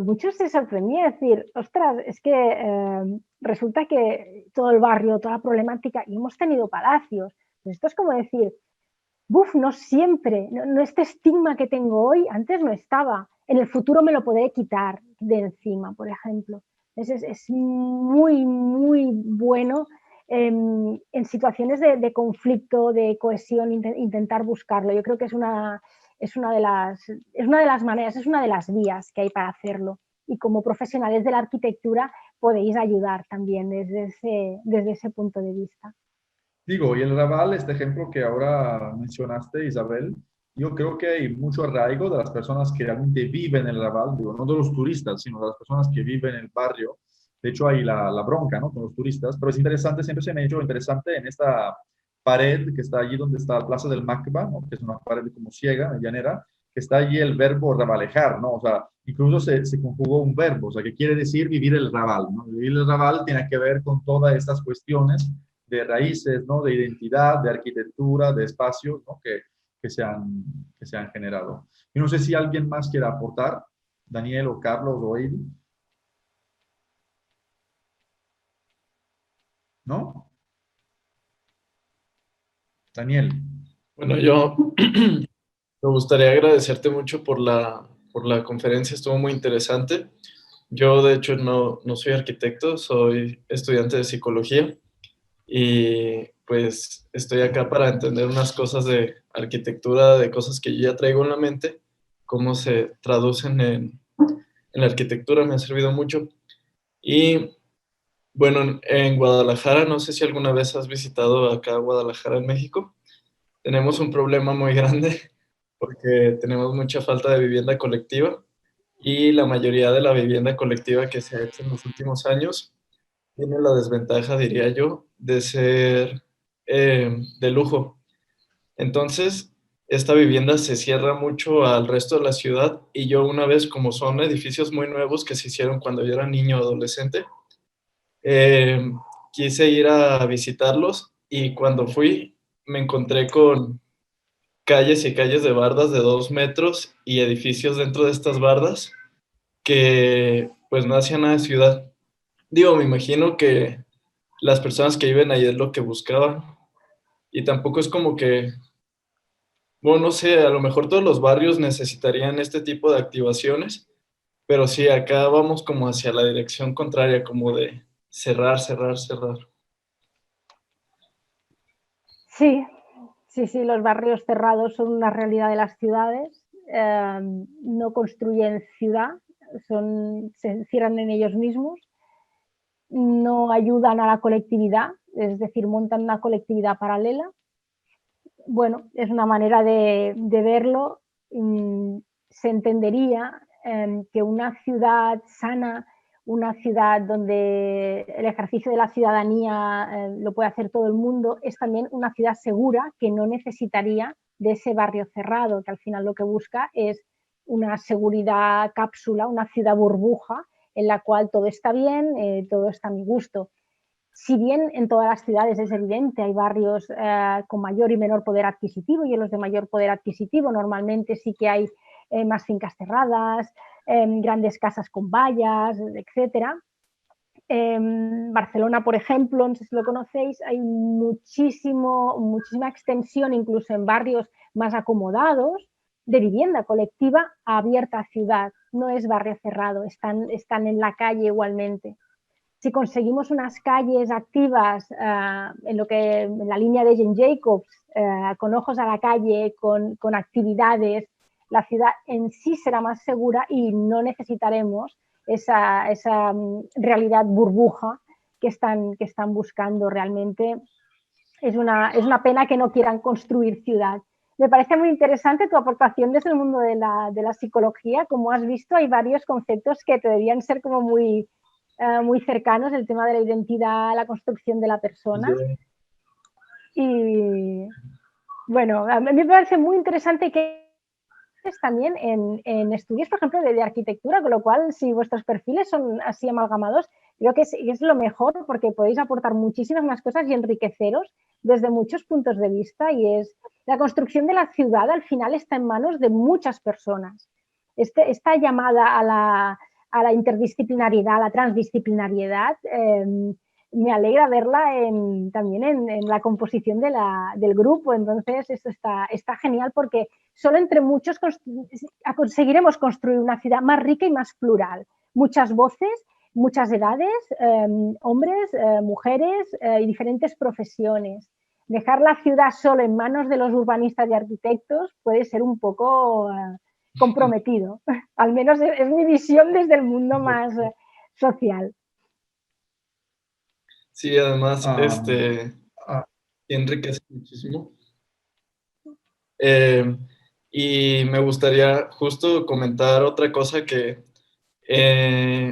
muchos se sorprendían, es decir, ostras, es que resulta que todo el barrio, toda la problemática, y hemos tenido palacios. Esto es como decir, buf, no siempre, no este estigma que tengo hoy, antes no estaba, en el futuro me lo podré quitar de encima, por ejemplo. Es muy, muy bueno en situaciones de conflicto, de cohesión, intentar buscarlo. Yo creo que es una de las maneras, es una de las vías que hay para hacerlo. Y como profesionales de la arquitectura podéis ayudar también desde ese punto de vista. Digo, y el Raval, este ejemplo que ahora mencionaste, Isabel, yo creo que hay mucho arraigo de las personas que realmente viven en el Raval, digo, no de los turistas, sino de las personas que viven en el barrio. De hecho, hay la bronca, ¿no? Con los turistas, pero es interesante, siempre se me ha hecho interesante en esta pared que está allí donde está la Plaza del Macba, ¿no? Que es una pared como ciega, llanera, que está allí el verbo rabalejar, ¿no? O sea, incluso se conjugó un verbo, o sea, que quiere decir vivir el Raval, ¿no? Vivir el Raval tiene que ver con todas estas cuestiones de raíces, ¿no? De identidad, de arquitectura, de espacios, ¿no? Que se han generado. Y no sé si alguien más quiere aportar, Daniel o Carlos o Eddie, ¿no? Daniel. Bueno, yo me gustaría agradecerte mucho por la conferencia, estuvo muy interesante. Yo, de hecho, no soy arquitecto, soy estudiante de psicología y pues estoy acá para entender unas cosas de arquitectura, de cosas que yo ya traigo en la mente, cómo se traducen en la arquitectura, me ha servido mucho. Y bueno, en Guadalajara, no sé si alguna vez has visitado acá Guadalajara en México, tenemos un problema muy grande porque tenemos mucha falta de vivienda colectiva y la mayoría de la vivienda colectiva que se ha hecho en los últimos años tiene la desventaja, diría yo, de ser de lujo. Entonces, esta vivienda se cierra mucho al resto de la ciudad y yo una vez, como son edificios muy nuevos que se hicieron cuando yo era niño o adolescente, eh, quise ir a visitarlos y cuando fui me encontré con calles y calles de bardas de 2 metros y edificios dentro de estas bardas que pues no hacían nada de ciudad. Digo, me imagino que las personas que viven ahí es lo que buscaban y tampoco es como que bueno, no sé, a lo mejor todos los barrios necesitarían este tipo de activaciones, pero sí, acá vamos como hacia la dirección contraria, como de cerrar, cerrar, cerrar. Sí, sí, sí, los barrios cerrados son una realidad de las ciudades. No construyen ciudad, se encierran en ellos mismos, no ayudan a la colectividad, es decir, montan una colectividad paralela. Bueno, es una manera de verlo. Se entendería que una ciudad sana, una ciudad donde el ejercicio de la ciudadanía lo puede hacer todo el mundo, es también una ciudad segura que no necesitaría de ese barrio cerrado, que al final lo que busca es una seguridad cápsula, una ciudad burbuja en la cual todo está bien, todo está a mi gusto. Si bien en todas las ciudades es evidente, hay barrios con mayor y menor poder adquisitivo, y en los de mayor poder adquisitivo normalmente sí que hay más fincas cerradas, grandes casas con vallas, etcétera. Barcelona, por ejemplo, no sé si lo conocéis, hay muchísima extensión, incluso en barrios más acomodados, de vivienda colectiva abierta a ciudad. No es barrio cerrado, están en la calle igualmente. Si conseguimos unas calles activas en la línea de Jane Jacobs, con ojos a la calle, con actividades, la ciudad en sí será más segura y no necesitaremos esa realidad burbuja que están buscando realmente. Es una pena que no quieran construir ciudad. Me parece muy interesante tu aportación desde el mundo de la psicología. Como has visto, hay varios conceptos que te deberían ser como muy cercanos, el tema de la identidad, la construcción de la persona. Yeah. Y bueno, a mí me parece muy interesante que también en estudios, por ejemplo, de arquitectura, con lo cual, si vuestros perfiles son así amalgamados, creo que es lo mejor porque podéis aportar muchísimas más cosas y enriqueceros desde muchos puntos de vista, y es la construcción de la ciudad al final está en manos de muchas personas. Esta llamada a la interdisciplinariedad, a la transdisciplinariedad, me alegra verla también en la composición del grupo. Entonces, esto está genial porque solo entre muchos conseguiremos construir una ciudad más rica y más plural. Muchas voces, muchas edades, hombres, mujeres y diferentes profesiones. Dejar la ciudad solo en manos de los urbanistas y arquitectos puede ser un poco comprometido. Al menos es mi visión desde el mundo más social. Sí, además, Ah, enriquece muchísimo. Y me gustaría justo comentar otra cosa que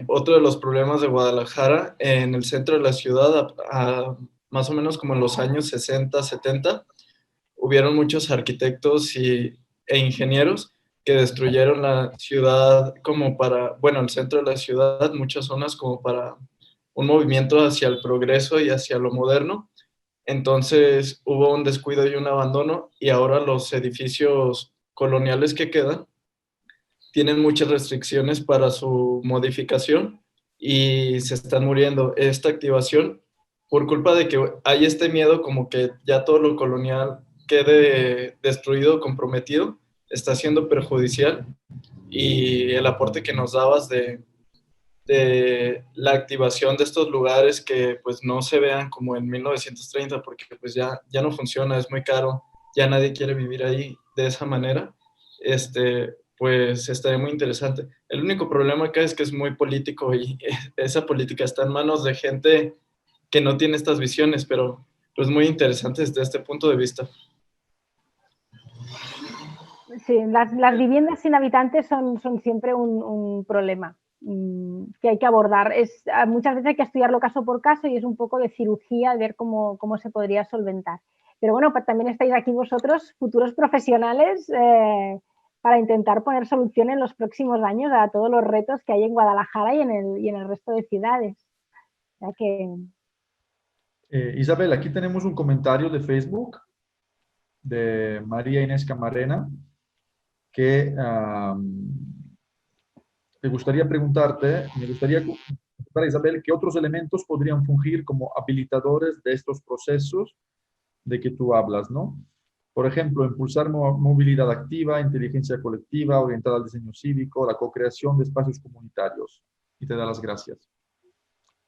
otro de los problemas de Guadalajara, en el centro de la ciudad, más o menos como en los años 60, 70, hubieron muchos arquitectos e ingenieros que destruyeron la ciudad como para, bueno, el centro de la ciudad, muchas zonas como para un movimiento hacia el progreso y hacia lo moderno. Entonces hubo un descuido y un abandono, y ahora los edificios coloniales que quedan tienen muchas restricciones para su modificación y se están muriendo. Esta activación, por culpa de que hay este miedo como que ya todo lo colonial quede destruido, comprometido, está siendo perjudicial, y el aporte que nos dabas de la activación de estos lugares que pues no se vean como en 1930, porque pues ya no funciona, es muy caro, ya nadie quiere vivir ahí de esa manera, pues estaría muy interesante. El único problema acá es que es muy político, y esa política está en manos de gente que no tiene estas visiones, pero pues muy interesante desde este punto de vista. Sí, las viviendas sin habitantes son siempre un problema que hay que abordar. Muchas veces hay que estudiarlo caso por caso y es un poco de cirugía ver cómo se podría solventar. Pero bueno, pues también estáis aquí vosotros, futuros profesionales, para intentar poner solución en los próximos años a todos los retos que hay en Guadalajara y en el resto de ciudades. O sea que... Isabel, aquí tenemos un comentario de Facebook de María Inés Camarena que me gustaría preguntar a Isabel, ¿qué otros elementos podrían fungir como habilitadores de estos procesos de que tú hablas, ¿no? Por ejemplo, impulsar movilidad activa, inteligencia colectiva, orientada al diseño cívico, la co-creación de espacios comunitarios. Y te da las gracias.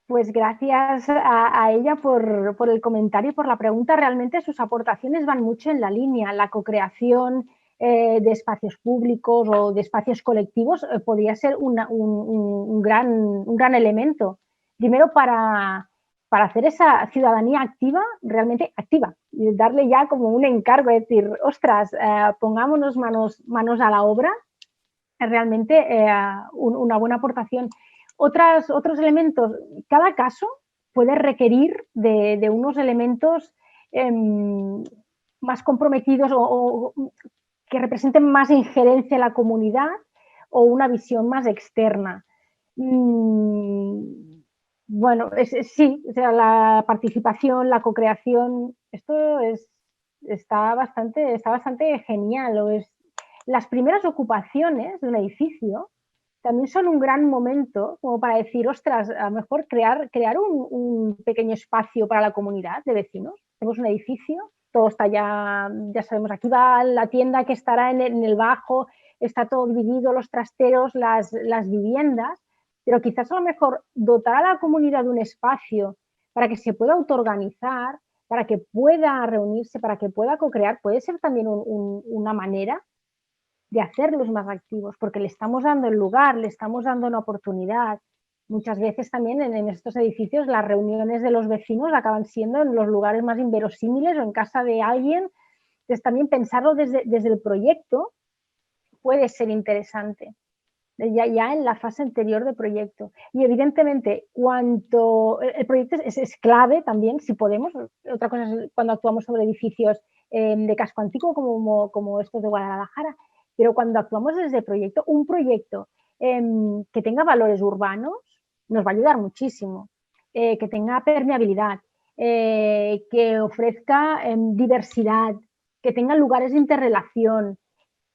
Pues gracias a ella por el comentario y por la pregunta. Realmente sus aportaciones van mucho en la línea. La co-creación de espacios públicos o de espacios colectivos podría ser un gran elemento. Primero para hacer esa ciudadanía activa, realmente activa, y darle ya como un encargo, es decir, ostras, pongámonos manos a la obra, es realmente una buena aportación. Otros elementos, cada caso puede requerir de unos elementos más comprometidos o que representen más injerencia en la comunidad o una visión más externa. Bueno, sí, o sea, la participación, la co-creación, esto está bastante genial. Las primeras ocupaciones de un edificio también son un gran momento como para decir, ostras, a lo mejor crear un pequeño espacio para la comunidad de vecinos. Tenemos un edificio, todo está ya sabemos, aquí va la tienda que estará en el bajo, está todo dividido, los trasteros, las viviendas, pero quizás a lo mejor dotar a la comunidad de un espacio para que se pueda autoorganizar, para que pueda reunirse, para que pueda co-crear, puede ser también una manera de hacerlos más activos, porque le estamos dando el lugar, le estamos dando una oportunidad. Muchas veces también en estos edificios las reuniones de los vecinos acaban siendo en los lugares más inverosímiles o en casa de alguien. Entonces también pensarlo desde el proyecto puede ser interesante, ya en la fase anterior del proyecto. Y evidentemente, el proyecto es clave también, si podemos. Otra cosa es cuando actuamos sobre edificios de casco antiguo como estos de Guadalajara, pero cuando actuamos desde el proyecto, un proyecto que tenga valores urbanos nos va a ayudar muchísimo, que tenga permeabilidad, que ofrezca diversidad, que tenga lugares de interrelación,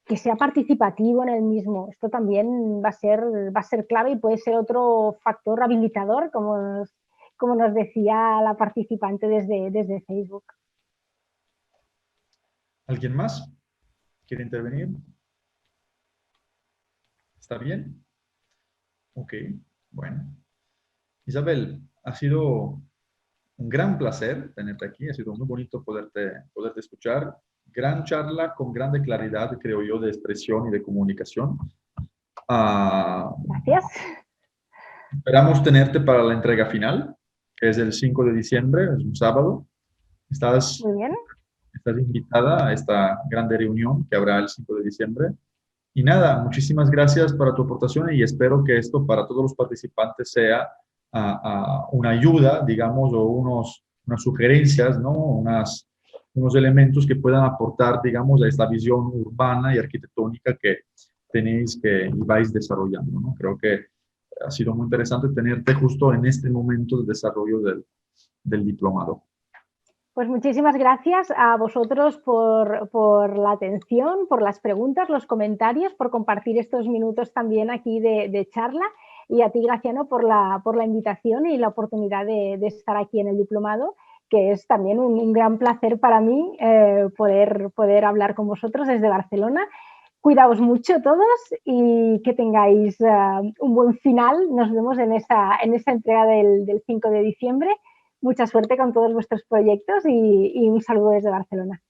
que sea participativo en el mismo. Esto también va a ser clave y puede ser otro factor habilitador, como nos decía la participante desde Facebook. ¿Alguien más quiere intervenir? ¿Está bien? Ok, bueno. Isabel, ha sido un gran placer tenerte aquí. Ha sido muy bonito poderte escuchar. Gran charla con grande claridad, creo yo, de expresión y de comunicación. Gracias. Esperamos tenerte para la entrega final, que es el 5 de diciembre, es un sábado. Muy bien. Estás invitada a esta grande reunión que habrá el 5 de diciembre. Y nada, muchísimas gracias por tu aportación y espero que esto para todos los participantes sea una ayuda, digamos, o unas sugerencias, ¿no? Unos elementos que puedan aportar, digamos, a esta visión urbana y arquitectónica que tenéis y vais desarrollando, ¿no? Creo que ha sido muy interesante tenerte justo en este momento de desarrollo del diplomado. Pues muchísimas gracias a vosotros por la atención, por las preguntas, los comentarios, por compartir estos minutos también aquí de charla, y a ti, Graciano, por la invitación y la oportunidad de estar aquí en el diplomado, que es también un gran placer para mí poder hablar con vosotros desde Barcelona. Cuidaos mucho todos y que tengáis un buen final. Nos vemos en esta entrega del 5 de diciembre. Mucha suerte con todos vuestros proyectos y un saludo desde Barcelona.